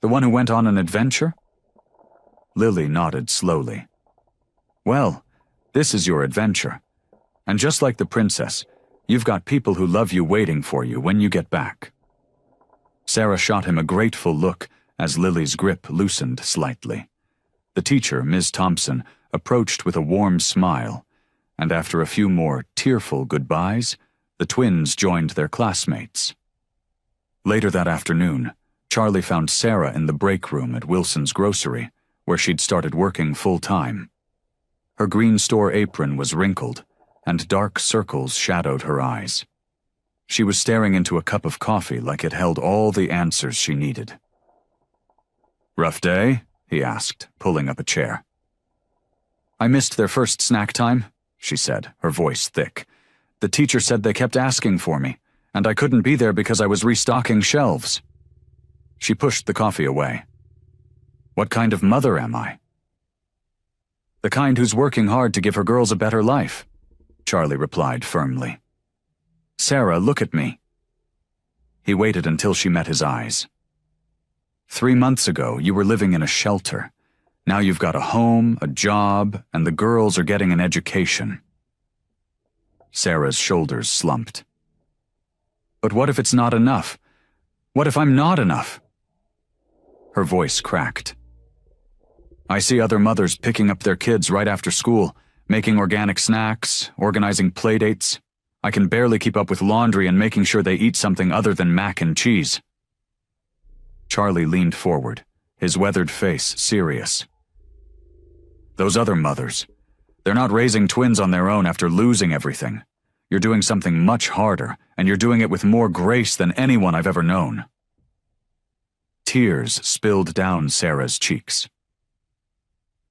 The one who went on an adventure? Lily nodded slowly. Well, this is your adventure. And just like the princess, you've got people who love you waiting for you when you get back. Sarah shot him a grateful look as Lily's grip loosened slightly. The teacher, Ms. Thompson, approached with a warm smile, and after a few more tearful goodbyes, the twins joined their classmates. Later that afternoon, Charlie found Sarah in the break room at Wilson's grocery, where she'd started working full-time. Her green store apron was wrinkled, and dark circles shadowed her eyes. She was staring into a cup of coffee like it held all the answers she needed. Rough day? He asked, pulling up a chair. I missed their first snack time, she said, her voice thick. The teacher said they kept asking for me, and I couldn't be there because I was restocking shelves. She pushed the coffee away. What kind of mother am I? The kind who's working hard to give her girls a better life, Charlie replied firmly. Sarah, look at me. He waited until she met his eyes. 3 months ago, you were living in a shelter. Now you've got a home, a job, and the girls are getting an education. Sarah's shoulders slumped. But what if it's not enough? What if I'm not enough? Her voice cracked. I see other mothers picking up their kids right after school, making organic snacks, organizing playdates. I can barely keep up with laundry and making sure they eat something other than mac and cheese. Charlie leaned forward, his weathered face serious. Those other mothers, they're not raising twins on their own after losing everything. You're doing something much harder, and you're doing it with more grace than anyone I've ever known. Tears spilled down Sarah's cheeks.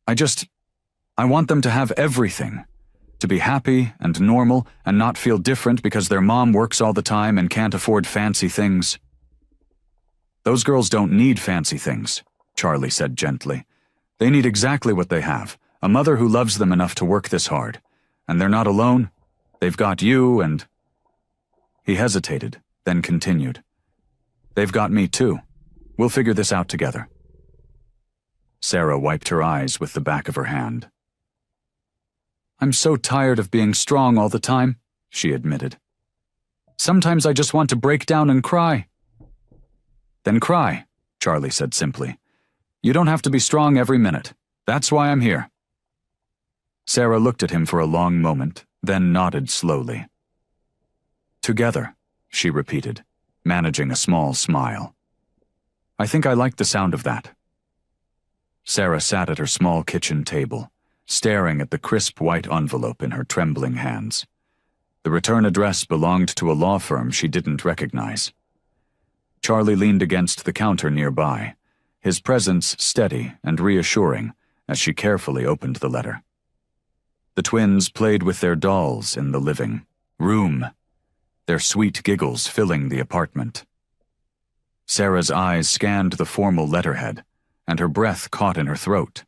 I want them to have everything. To be happy and normal and not feel different because their mom works all the time and can't afford fancy things. Those girls don't need fancy things, Charlie said gently. They need exactly what they have, a mother who loves them enough to work this hard. And they're not alone. They've got you and... He hesitated, then continued. They've got me too. We'll figure this out together. Sarah wiped her eyes with the back of her hand. I'm so tired of being strong all the time, she admitted. Sometimes I just want to break down and cry. Then cry, Charlie said simply. You don't have to be strong every minute. That's why I'm here. Sarah looked at him for a long moment, then nodded slowly. Together, she repeated, managing a small smile. I think I like the sound of that. Sarah sat at her small kitchen table, staring at the crisp white envelope in her trembling hands. The return address belonged to a law firm she didn't recognize. Charlie leaned against the counter nearby, his presence steady and reassuring as she carefully opened the letter. The twins played with their dolls in the living room, their sweet giggles filling the apartment. Sarah's eyes scanned the formal letterhead, and her breath caught in her throat.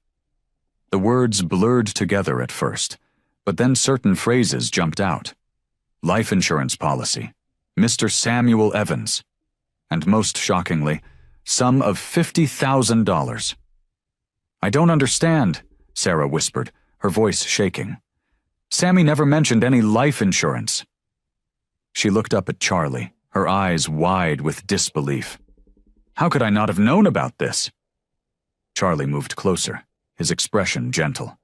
The words blurred together at first, but then certain phrases jumped out. Life insurance policy, Mr. Samuel Evans, and most shockingly, sum of $50,000. I don't understand, Sarah whispered, her voice shaking. Sammy never mentioned any life insurance. She looked up at Charlie, her eyes wide with disbelief. How could I not have known about this? Charlie moved closer, his expression gentle.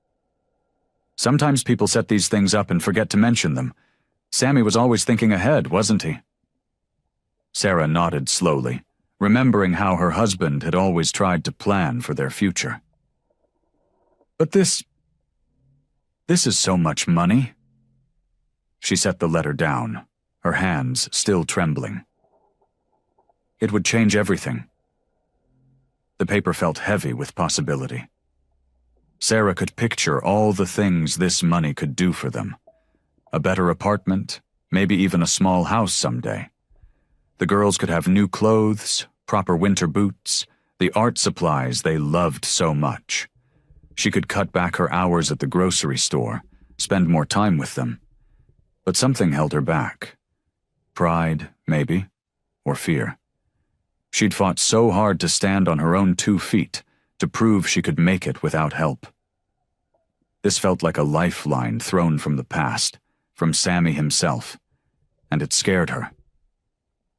Sometimes people set these things up and forget to mention them. Sammy was always thinking ahead, wasn't he? Sarah nodded slowly, remembering how her husband had always tried to plan for their future. But this is so much money. She set the letter down, her hands still trembling. It would change everything. The paper felt heavy with possibility. Sarah could picture all the things this money could do for them. A better apartment, maybe even a small house someday. The girls could have new clothes, proper winter boots, the art supplies they loved so much. She could cut back her hours at the grocery store, spend more time with them. But something held her back. Pride, maybe, or fear. She'd fought so hard to stand on her own 2 feet, to prove she could make it without help. This felt like a lifeline thrown from the past, from Sammy himself, and it scared her.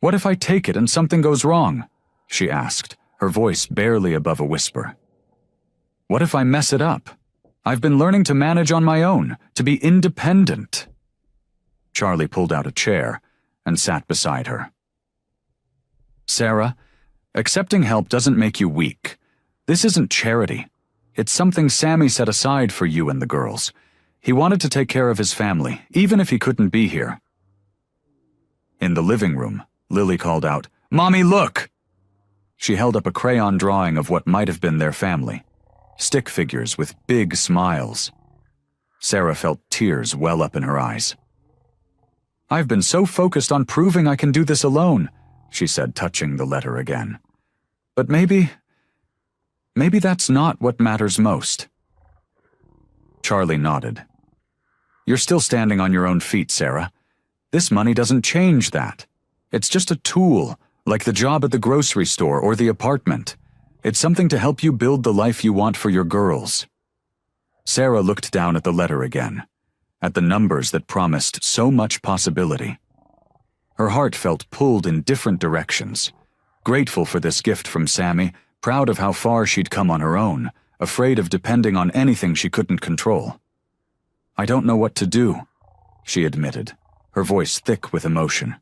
What if I take it and something goes wrong? She asked, her voice barely above a whisper. What if I mess it up? I've been learning to manage on my own, to be independent. Charlie pulled out a chair and sat beside her. Sarah, accepting help doesn't make you weak. This isn't charity. It's something Sammy set aside for you and the girls. He wanted to take care of his family, even if he couldn't be here. In the living room, Lily called out, Mommy, look! She held up a crayon drawing of what might have been their family. Stick figures with big smiles. Sarah felt tears well up in her eyes. I've been so focused on proving I can do this alone, she said, touching the letter again. But maybe that's not what matters most. Charlie nodded. You're still standing on your own feet, Sarah. This money doesn't change that. It's just a tool, like the job at the grocery store or the apartment. It's something to help you build the life you want for your girls." Sarah looked down at the letter again, at the numbers that promised so much possibility. Her heart felt pulled in different directions, grateful for this gift from Sammy, proud of how far she'd come on her own, afraid of depending on anything she couldn't control. "I don't know what to do," she admitted, her voice thick with emotion.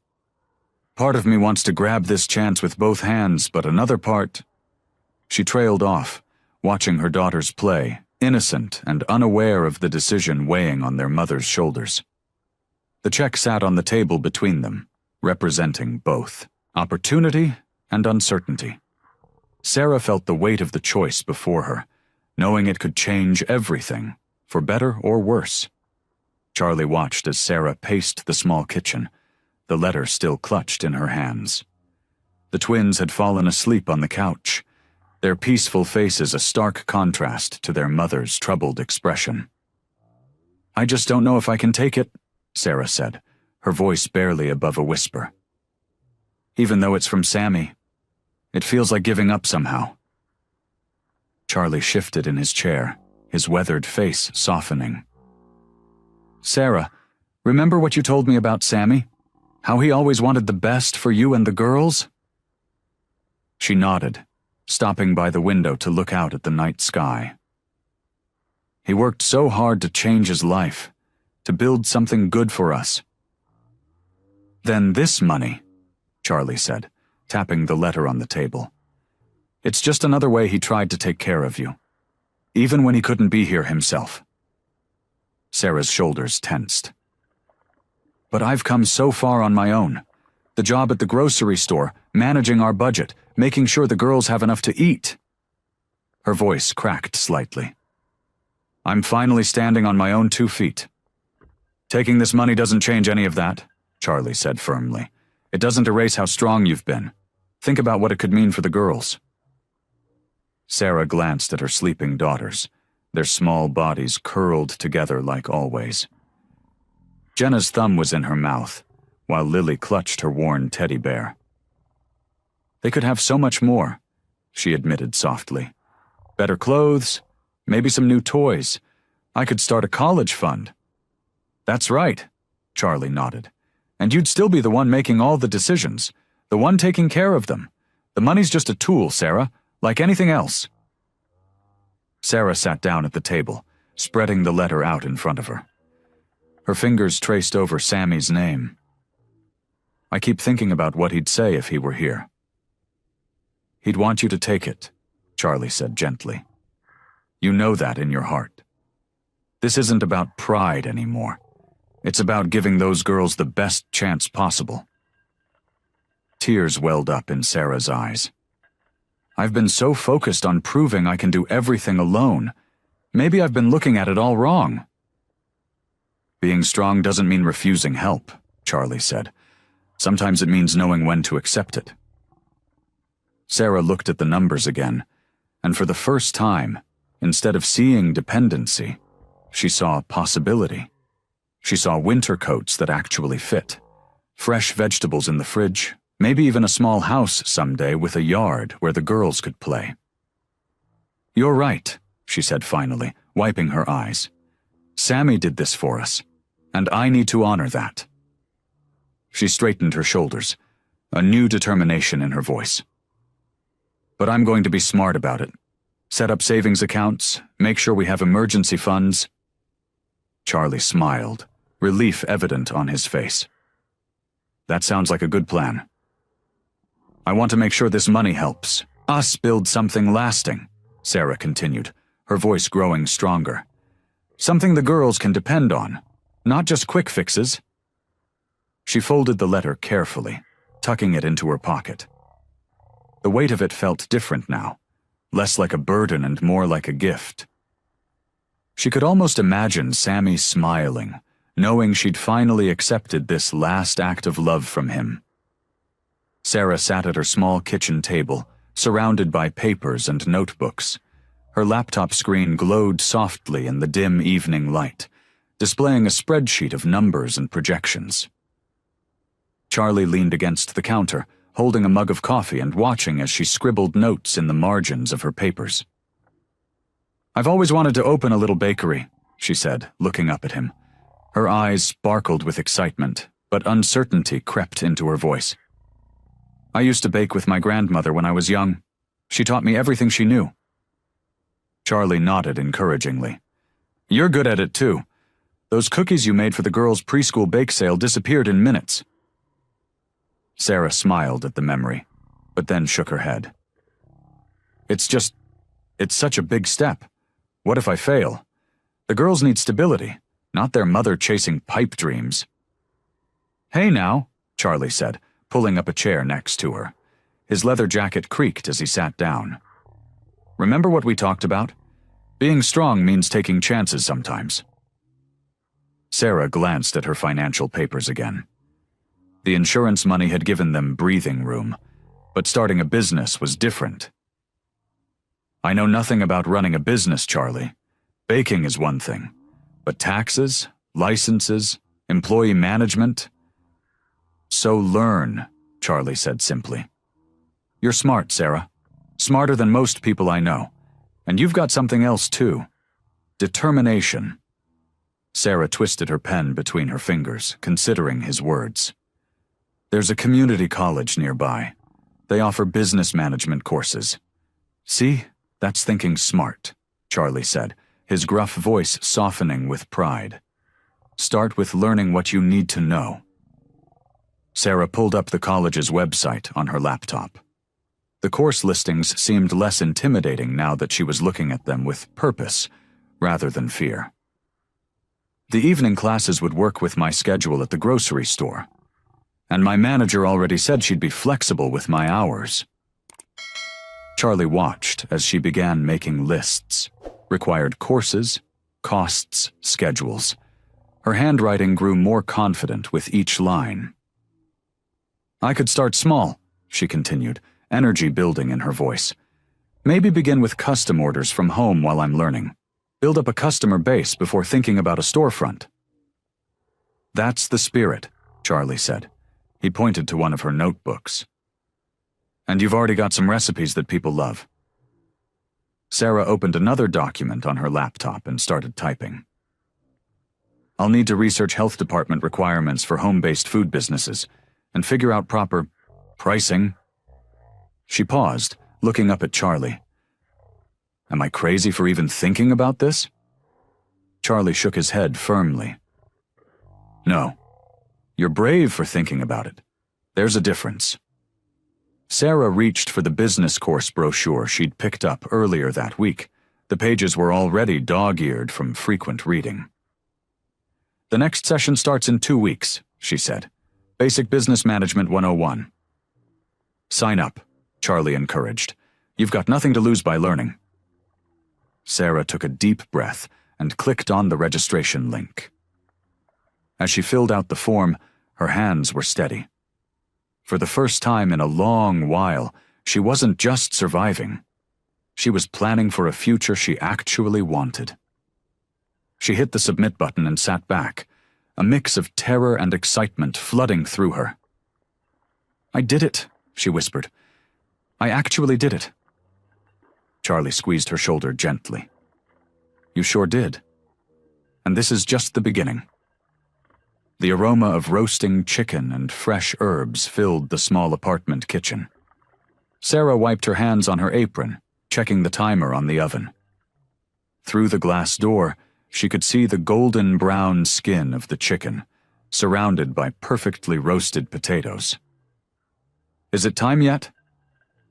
"Part of me wants to grab this chance with both hands, but another part—" She trailed off, watching her daughters play, innocent and unaware of the decision weighing on their mother's shoulders. The check sat on the table between them, representing both opportunity and uncertainty. Sarah felt the weight of the choice before her, knowing it could change everything, for better or worse. Charlie watched as Sarah paced the small kitchen, the letter still clutched in her hands. The twins had fallen asleep on the couch, their peaceful faces a stark contrast to their mother's troubled expression. "I just don't know if I can take it," Sarah said, her voice barely above a whisper. "Even though it's from Sammy, it feels like giving up somehow." Charlie shifted in his chair, his weathered face softening. "Sarah, remember what you told me about Sammy? How he always wanted the best for you and the girls?" She nodded, stopping by the window to look out at the night sky. "He worked so hard to change his life, to build something good for us." "Then this money," Charlie said, tapping the letter on the table. "It's just another way he tried to take care of you, even when he couldn't be here himself." Sarah's shoulders tensed. "But I've come so far on my own. The job at the grocery store, managing our budget, making sure the girls have enough to eat." Her voice cracked slightly. "I'm finally standing on my own 2 feet. Taking this money doesn't change any of that," Charlie said firmly. "It doesn't erase how strong you've been. Think about what it could mean for the girls." Sarah glanced at her sleeping daughters, their small bodies curled together like always. Jenna's thumb was in her mouth, while Lily clutched her worn teddy bear. "They could have so much more," she admitted softly. "Better clothes, maybe some new toys. I could start a college fund." "That's right," Charlie nodded. "And you'd still be the one making all the decisions, the one taking care of them. The money's just a tool, Sarah, like anything else." Sarah sat down at the table, spreading the letter out in front of her. Her fingers traced over Sammy's name. "I keep thinking about what he'd say if he were here." "He'd want you to take it," Charlie said gently. "You know that in your heart. This isn't about pride anymore. It's about giving those girls the best chance possible." Tears welled up in Sarah's eyes. "I've been so focused on proving I can do everything alone. Maybe I've been looking at it all wrong." "Being strong doesn't mean refusing help," Charlie said. "Sometimes it means knowing when to accept it." Sarah looked at the numbers again, and for the first time, instead of seeing dependency, she saw possibility. She saw winter coats that actually fit, fresh vegetables in the fridge, maybe even a small house someday with a yard where the girls could play. "You're right," she said finally, wiping her eyes. "Sammy did this for us, and I need to honor that." She straightened her shoulders, a new determination in her voice. "But I'm going to be smart about it. Set up savings accounts, make sure we have emergency funds." Charlie smiled, relief evident on his face. "That sounds like a good plan. I want to make sure this money helps us build something lasting," Sarah continued, her voice growing stronger. "Something the girls can depend on, not just quick fixes." She folded the letter carefully, tucking it into her pocket. The weight of it felt different now, less like a burden and more like a gift. She could almost imagine Sammy smiling, knowing she'd finally accepted this last act of love from him. Sarah sat at her small kitchen table, surrounded by papers and notebooks. Her laptop screen glowed softly in the dim evening light, displaying a spreadsheet of numbers and projections. Charlie leaned against the counter, holding a mug of coffee and watching as she scribbled notes in the margins of her papers. "I've always wanted to open a little bakery," she said, looking up at him. Her eyes sparkled with excitement, but uncertainty crept into her voice. "I used to bake with my grandmother when I was young. She taught me everything she knew." Charlie nodded encouragingly. "You're good at it too. Those cookies you made for the girls' preschool bake sale disappeared in minutes." Sarah smiled at the memory, but then shook her head. It's such a big step. What if I fail? The girls need stability, not their mother chasing pipe dreams." "Hey now," Charlie said, pulling up a chair next to her. His leather jacket creaked as he sat down. "Remember what we talked about? Being strong means taking chances sometimes." Sarah glanced at her financial papers again. The insurance money had given them breathing room, but starting a business was different. "I know nothing about running a business, Charlie. Baking is one thing, but taxes, licenses, employee management—" "So learn," Charlie said simply. "You're smart, Sarah. Smarter than most people I know. And you've got something else too. Determination." Sarah twisted her pen between her fingers, considering his words. "There's a community college nearby. They offer business management courses." "See, that's thinking smart," Charlie said, his gruff voice softening with pride. "Start with learning what you need to know." Sarah pulled up the college's website on her laptop. The course listings seemed less intimidating now that she was looking at them with purpose rather than fear. "The evening classes would work with my schedule at the grocery store. And my manager already said she'd be flexible with my hours." Charlie watched as she began making lists, required courses, costs, schedules. Her handwriting grew more confident with each line. "I could start small," she continued, energy building in her voice. "Maybe begin with custom orders from home while I'm learning. Build up a customer base before thinking about a storefront." "That's the spirit," Charlie said. He pointed to one of her notebooks. "And you've already got some recipes that people love." Sarah opened another document on her laptop and started typing. "I'll need to research health department requirements for home-based food businesses and figure out proper pricing." She paused, looking up at Charlie. "Am I crazy for even thinking about this?" Charlie shook his head firmly. "No. You're brave for thinking about it. There's a difference." Sarah reached for the business course brochure she'd picked up earlier that week. The pages were already dog-eared from frequent reading. "The next session starts in 2 weeks," she said. "Basic Business Management 101. "Sign up," Charlie encouraged. "You've got nothing to lose by learning." Sarah took a deep breath and clicked on the registration link. As she filled out the form, her hands were steady. For the first time in a long while, she wasn't just surviving. She was planning for a future she actually wanted. She hit the submit button and sat back, a mix of terror and excitement flooding through her. "I did it," she whispered. "I actually did it." Charlie squeezed her shoulder gently. "You sure did. And this is just the beginning." The aroma of roasting chicken and fresh herbs filled the small apartment kitchen. Sarah wiped her hands on her apron, checking the timer on the oven. Through the glass door, she could see the golden brown skin of the chicken, surrounded by perfectly roasted potatoes. "Is it time yet?"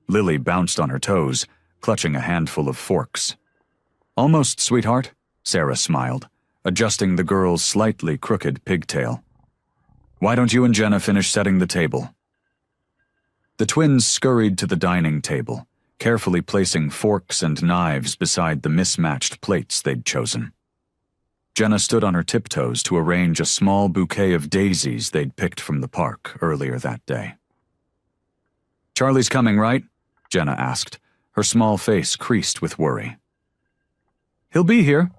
Lily bounced on her toes, clutching a handful of forks. "Almost, sweetheart," Sarah smiled, adjusting the girl's slightly crooked pigtail. "Why don't you and Jenna finish setting the table?" The twins scurried to the dining table, carefully placing forks and knives beside the mismatched plates they'd chosen. Jenna stood on her tiptoes to arrange a small bouquet of daisies they'd picked from the park earlier that day. "Charlie's coming, right?" Jenna asked, her small face creased with worry. "He'll be here,"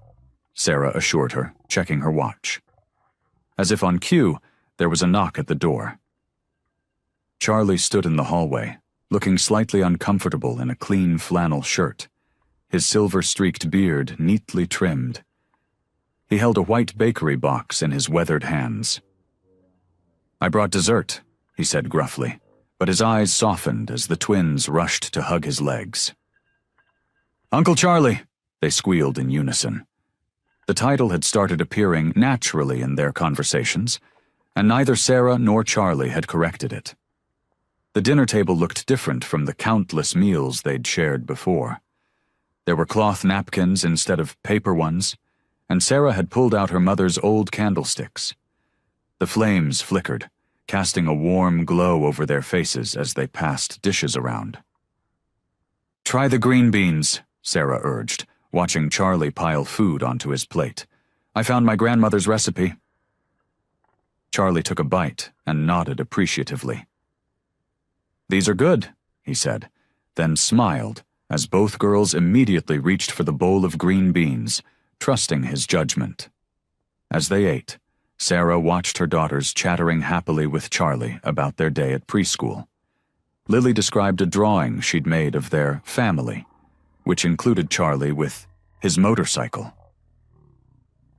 Sarah assured her, checking her watch. As if on cue, there was a knock at the door. Charlie stood in the hallway, looking slightly uncomfortable in a clean flannel shirt, his silver-streaked beard neatly trimmed. He held a white bakery box in his weathered hands. "I brought dessert," he said gruffly, but his eyes softened as the twins rushed to hug his legs. "Uncle Charlie," they squealed in unison. The title had started appearing naturally in their conversations, and neither Sarah nor Charlie had corrected it. The dinner table looked different from the countless meals they'd shared before. There were cloth napkins instead of paper ones, and Sarah had pulled out her mother's old candlesticks. The flames flickered, casting a warm glow over their faces as they passed dishes around. "Try the green beans," Sarah urged, watching Charlie pile food onto his plate. "I found my grandmother's recipe." Charlie took a bite and nodded appreciatively. "These are good," he said, then smiled as both girls immediately reached for the bowl of green beans, trusting his judgment. As they ate, Sarah watched her daughters chattering happily with Charlie about their day at preschool. Lily described a drawing she'd made of their family, which included Charlie with his motorcycle.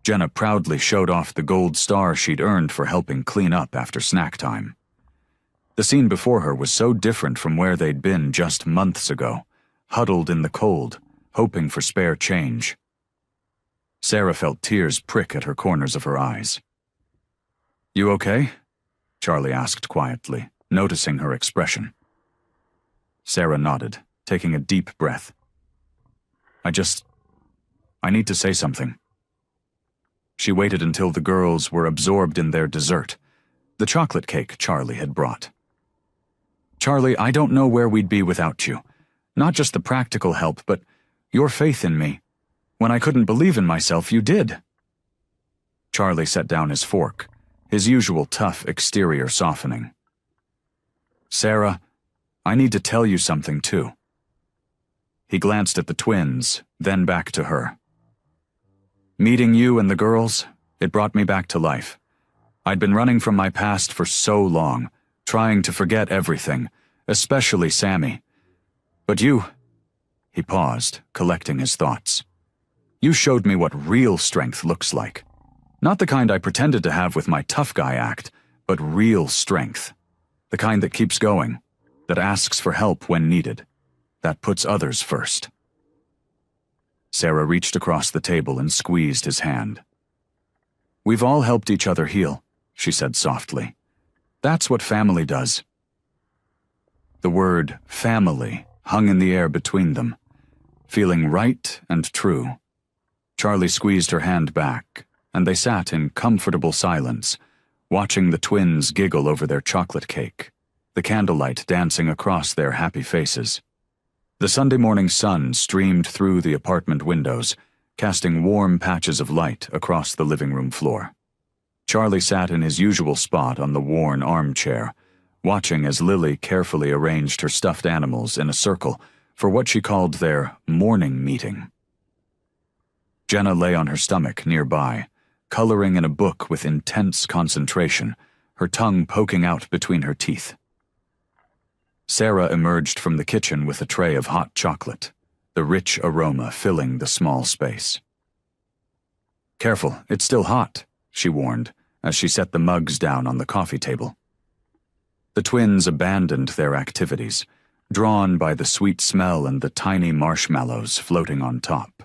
Jenna proudly showed off the gold star she'd earned for helping clean up after snack time. The scene before her was so different from where they'd been just months ago, huddled in the cold, hoping for spare change. Sarah felt tears prick at her corners of her eyes. "You okay?" Charlie asked quietly, noticing her expression. Sarah nodded, taking a deep breath. I need to say something." She waited until the girls were absorbed in their dessert, the chocolate cake Charlie had brought. "Charlie, I don't know where we'd be without you. Not just the practical help, but your faith in me. When I couldn't believe in myself, you did." Charlie set down his fork, his usual tough exterior softening. "Sarah, I need to tell you something too." He glanced at the twins, then back to her. "Meeting you and the girls, it brought me back to life. I'd been running from my past for so long, trying to forget everything, especially Sammy. But you—" He paused, collecting his thoughts. "You showed me what real strength looks like. Not the kind I pretended to have with my tough guy act, but real strength. The kind that keeps going, that asks for help when needed, that puts others first." Sarah reached across the table and squeezed his hand. "We've all helped each other heal," she said softly. "That's what family does." The word family hung in the air between them, feeling right and true. Charlie squeezed her hand back, and they sat in comfortable silence, watching the twins giggle over their chocolate cake, the candlelight dancing across their happy faces. The Sunday morning sun streamed through the apartment windows, casting warm patches of light across the living room floor. Charlie sat in his usual spot on the worn armchair, watching as Lily carefully arranged her stuffed animals in a circle for what she called their morning meeting. Jenna lay on her stomach nearby, coloring in a book with intense concentration, her tongue poking out between her teeth. Sarah emerged from the kitchen with a tray of hot chocolate, the rich aroma filling the small space. "Careful, it's still hot," she warned, as she set the mugs down on the coffee table. The twins abandoned their activities, drawn by the sweet smell and the tiny marshmallows floating on top.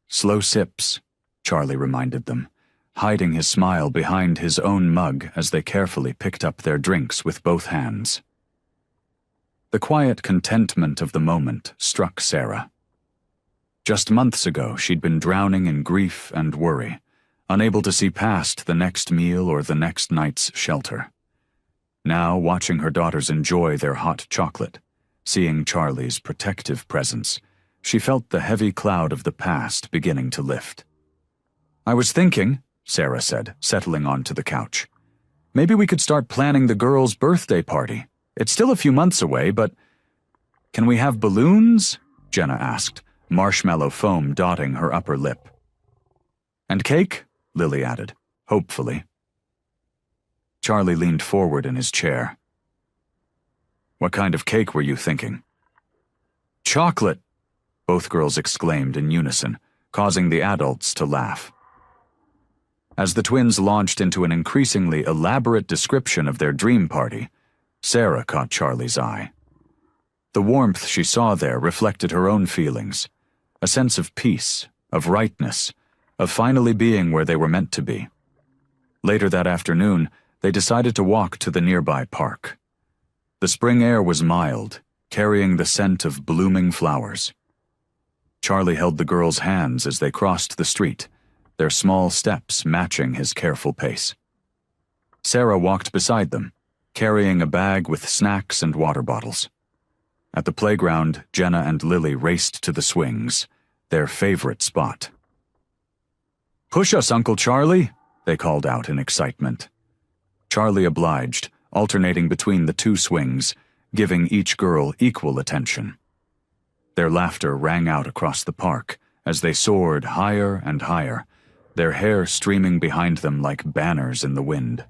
"Slow sips," Charlie reminded them, hiding his smile behind his own mug as they carefully picked up their drinks with both hands. The quiet contentment of the moment struck Sarah. Just months ago, she'd been drowning in grief and worry, unable to see past the next meal or the next night's shelter. Now, watching her daughters enjoy their hot chocolate, seeing Charlie's protective presence, she felt the heavy cloud of the past beginning to lift. "I was thinking," Sarah said, settling onto the couch, "maybe we could start planning the girls' birthday party. It's still a few months away, but—" "Can we have balloons?" Jenna asked, marshmallow foam dotting her upper lip. "And cake?" Lily added, hopefully. Charlie leaned forward in his chair, What kind of cake were you thinking? Chocolate, both girls exclaimed in unison, causing the adults to laugh. As the twins launched into an increasingly elaborate description of their dream party, Sarah caught Charlie's eye. The warmth she saw there reflected her own feelings, a sense of peace, of rightness, of finally being where they were meant to be. Later that afternoon, they decided to walk to the nearby park. The spring air was mild, carrying the scent of blooming flowers. Charlie held the girls' hands as they crossed the street, their small steps matching his careful pace. Sarah walked beside them, carrying a bag with snacks and water bottles. At the playground, Jenna and Lily raced to the swings, their favorite spot. "Push us, Uncle Charlie," they called out in excitement. Charlie obliged, alternating between the two swings, giving each girl equal attention. Their laughter rang out across the park as they soared higher and higher, their hair streaming behind them like banners in the wind.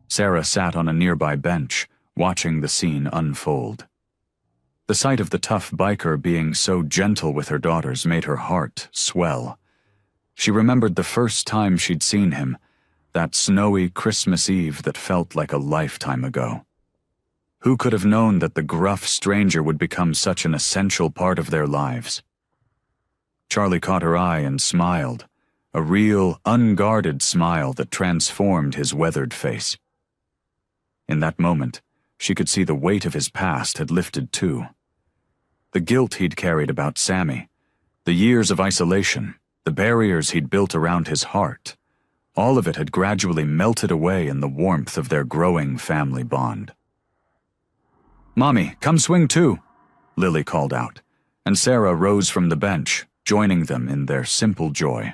Sarah sat on a nearby bench, watching the scene unfold. The sight of the tough biker being so gentle with her daughters made her heart swell. She remembered the first time she'd seen him, that snowy Christmas Eve that felt like a lifetime ago. Who could have known that the gruff stranger would become such an essential part of their lives? Charlie caught her eye and smiled, a real, unguarded smile that transformed his weathered face. In that moment, she could see the weight of his past had lifted too. The guilt he'd carried about Sammy, the years of isolation, the barriers he'd built around his heart, all of it had gradually melted away in the warmth of their growing family bond. "Mommy, come swing too," Lily called out, and Sarah rose from the bench, joining them in their simple joy.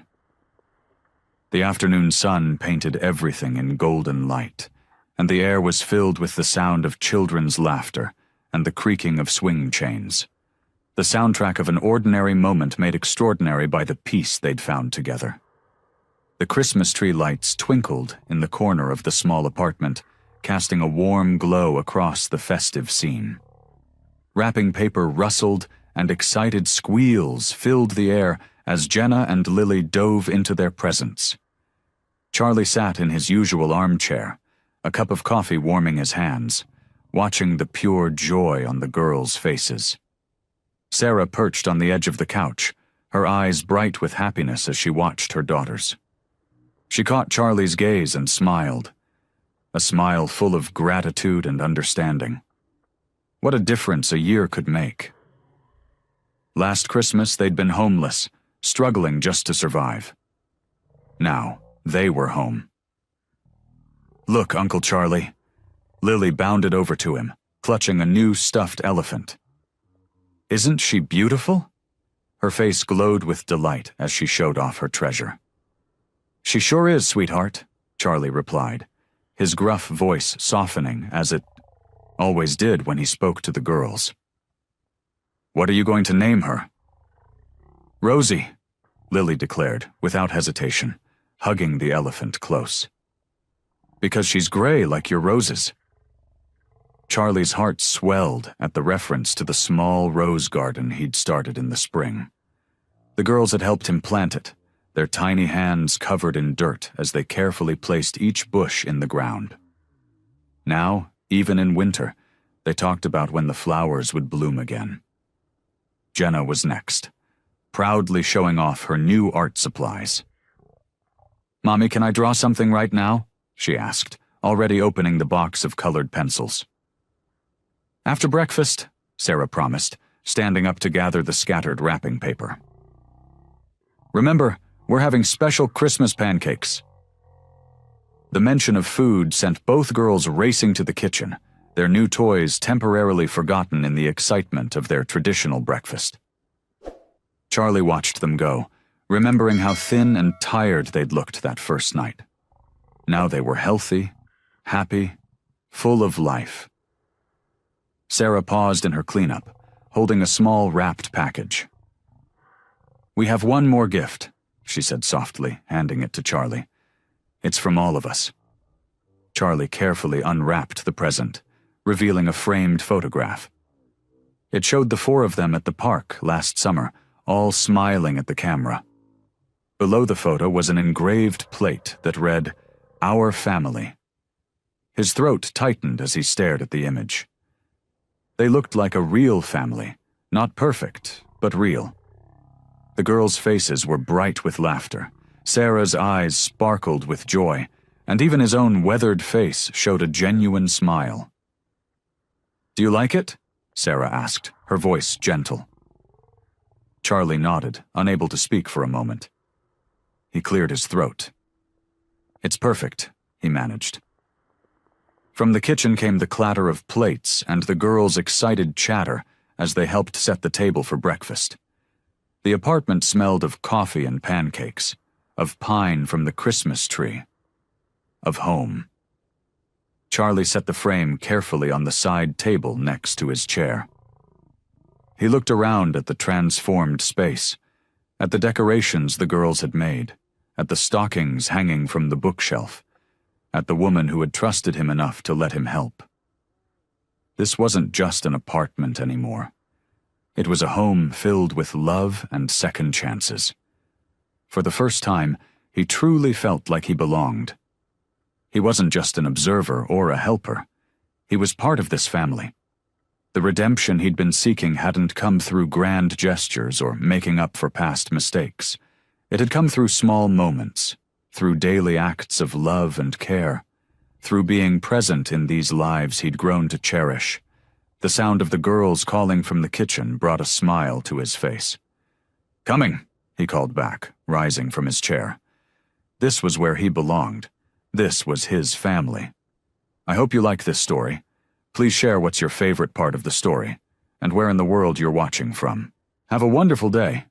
The afternoon sun painted everything in golden light, and the air was filled with the sound of children's laughter and the creaking of swing chains, the soundtrack of an ordinary moment made extraordinary by the peace they'd found together. The Christmas tree lights twinkled in the corner of the small apartment, casting a warm glow across the festive scene. Wrapping paper rustled and excited squeals filled the air as Jenna and Lily dove into their presents. Charlie sat in his usual armchair, a cup of coffee warming his hands, watching the pure joy on the girls' faces. Sarah perched on the edge of the couch, her eyes bright with happiness as she watched her daughters. She caught Charlie's gaze and smiled, a smile full of gratitude and understanding. What a difference a year could make. Last Christmas they'd been homeless, struggling just to survive. Now they were home. "Look, Uncle Charlie." Lily bounded over to him, clutching a new stuffed elephant. "Isn't she beautiful?" Her face glowed with delight as she showed off her treasure. "She sure is, sweetheart," Charlie replied, his gruff voice softening as it always did when he spoke to the girls. "What are you going to name her?" "Rosie," Lily declared without hesitation, hugging the elephant close. "Because she's gray like your roses." Charlie's heart swelled at the reference to the small rose garden he'd started in the spring. The girls had helped him plant it, their tiny hands covered in dirt as they carefully placed each bush in the ground. Now, even in winter, they talked about when the flowers would bloom again. Jenna was next, proudly showing off her new art supplies. "Mommy, can I draw something right now?" she asked, already opening the box of colored pencils. "After breakfast," Sarah promised, standing up to gather the scattered wrapping paper. "Remember, we're having special Christmas pancakes." The mention of food sent both girls racing to the kitchen, their new toys temporarily forgotten in the excitement of their traditional breakfast. Charlie watched them go, remembering how thin and tired they'd looked that first night. Now they were healthy, happy, full of life. Sarah paused in her cleanup, holding a small wrapped package. "We have one more gift," she said softly, handing it to Charlie. "It's from all of us." Charlie carefully unwrapped the present, revealing a framed photograph. It showed the four of them at the park last summer, all smiling at the camera. Below the photo was an engraved plate that read, "Our Family." His throat tightened as he stared at the image. They looked like a real family, not perfect, but real. The girls' faces were bright with laughter. Sarah's eyes sparkled with joy, and even his own weathered face showed a genuine smile. "Do you like it?" Sarah asked, her voice gentle. Charlie nodded, unable to speak for a moment. He cleared his throat. "It's perfect," he managed. From the kitchen came the clatter of plates and the girls' excited chatter as they helped set the table for breakfast. The apartment smelled of coffee and pancakes, of pine from the Christmas tree, of home. Charlie set the frame carefully on the side table next to his chair. He looked around at the transformed space, at the decorations the girls had made, at the stockings hanging from the bookshelf, at the woman who had trusted him enough to let him help. This wasn't just an apartment anymore. It was a home filled with love and second chances. For the first time, he truly felt like he belonged. He wasn't just an observer or a helper. He was part of this family. The redemption he'd been seeking hadn't come through grand gestures or making up for past mistakes. It had come through small moments, through daily acts of love and care, through being present in these lives he'd grown to cherish. The sound of the girls calling from the kitchen brought a smile to his face. "Coming," he called back, rising from his chair. This was where he belonged. This was his family. "I hope you like this story. Please share what's your favorite part of the story, and where in the world you're watching from. Have a wonderful day."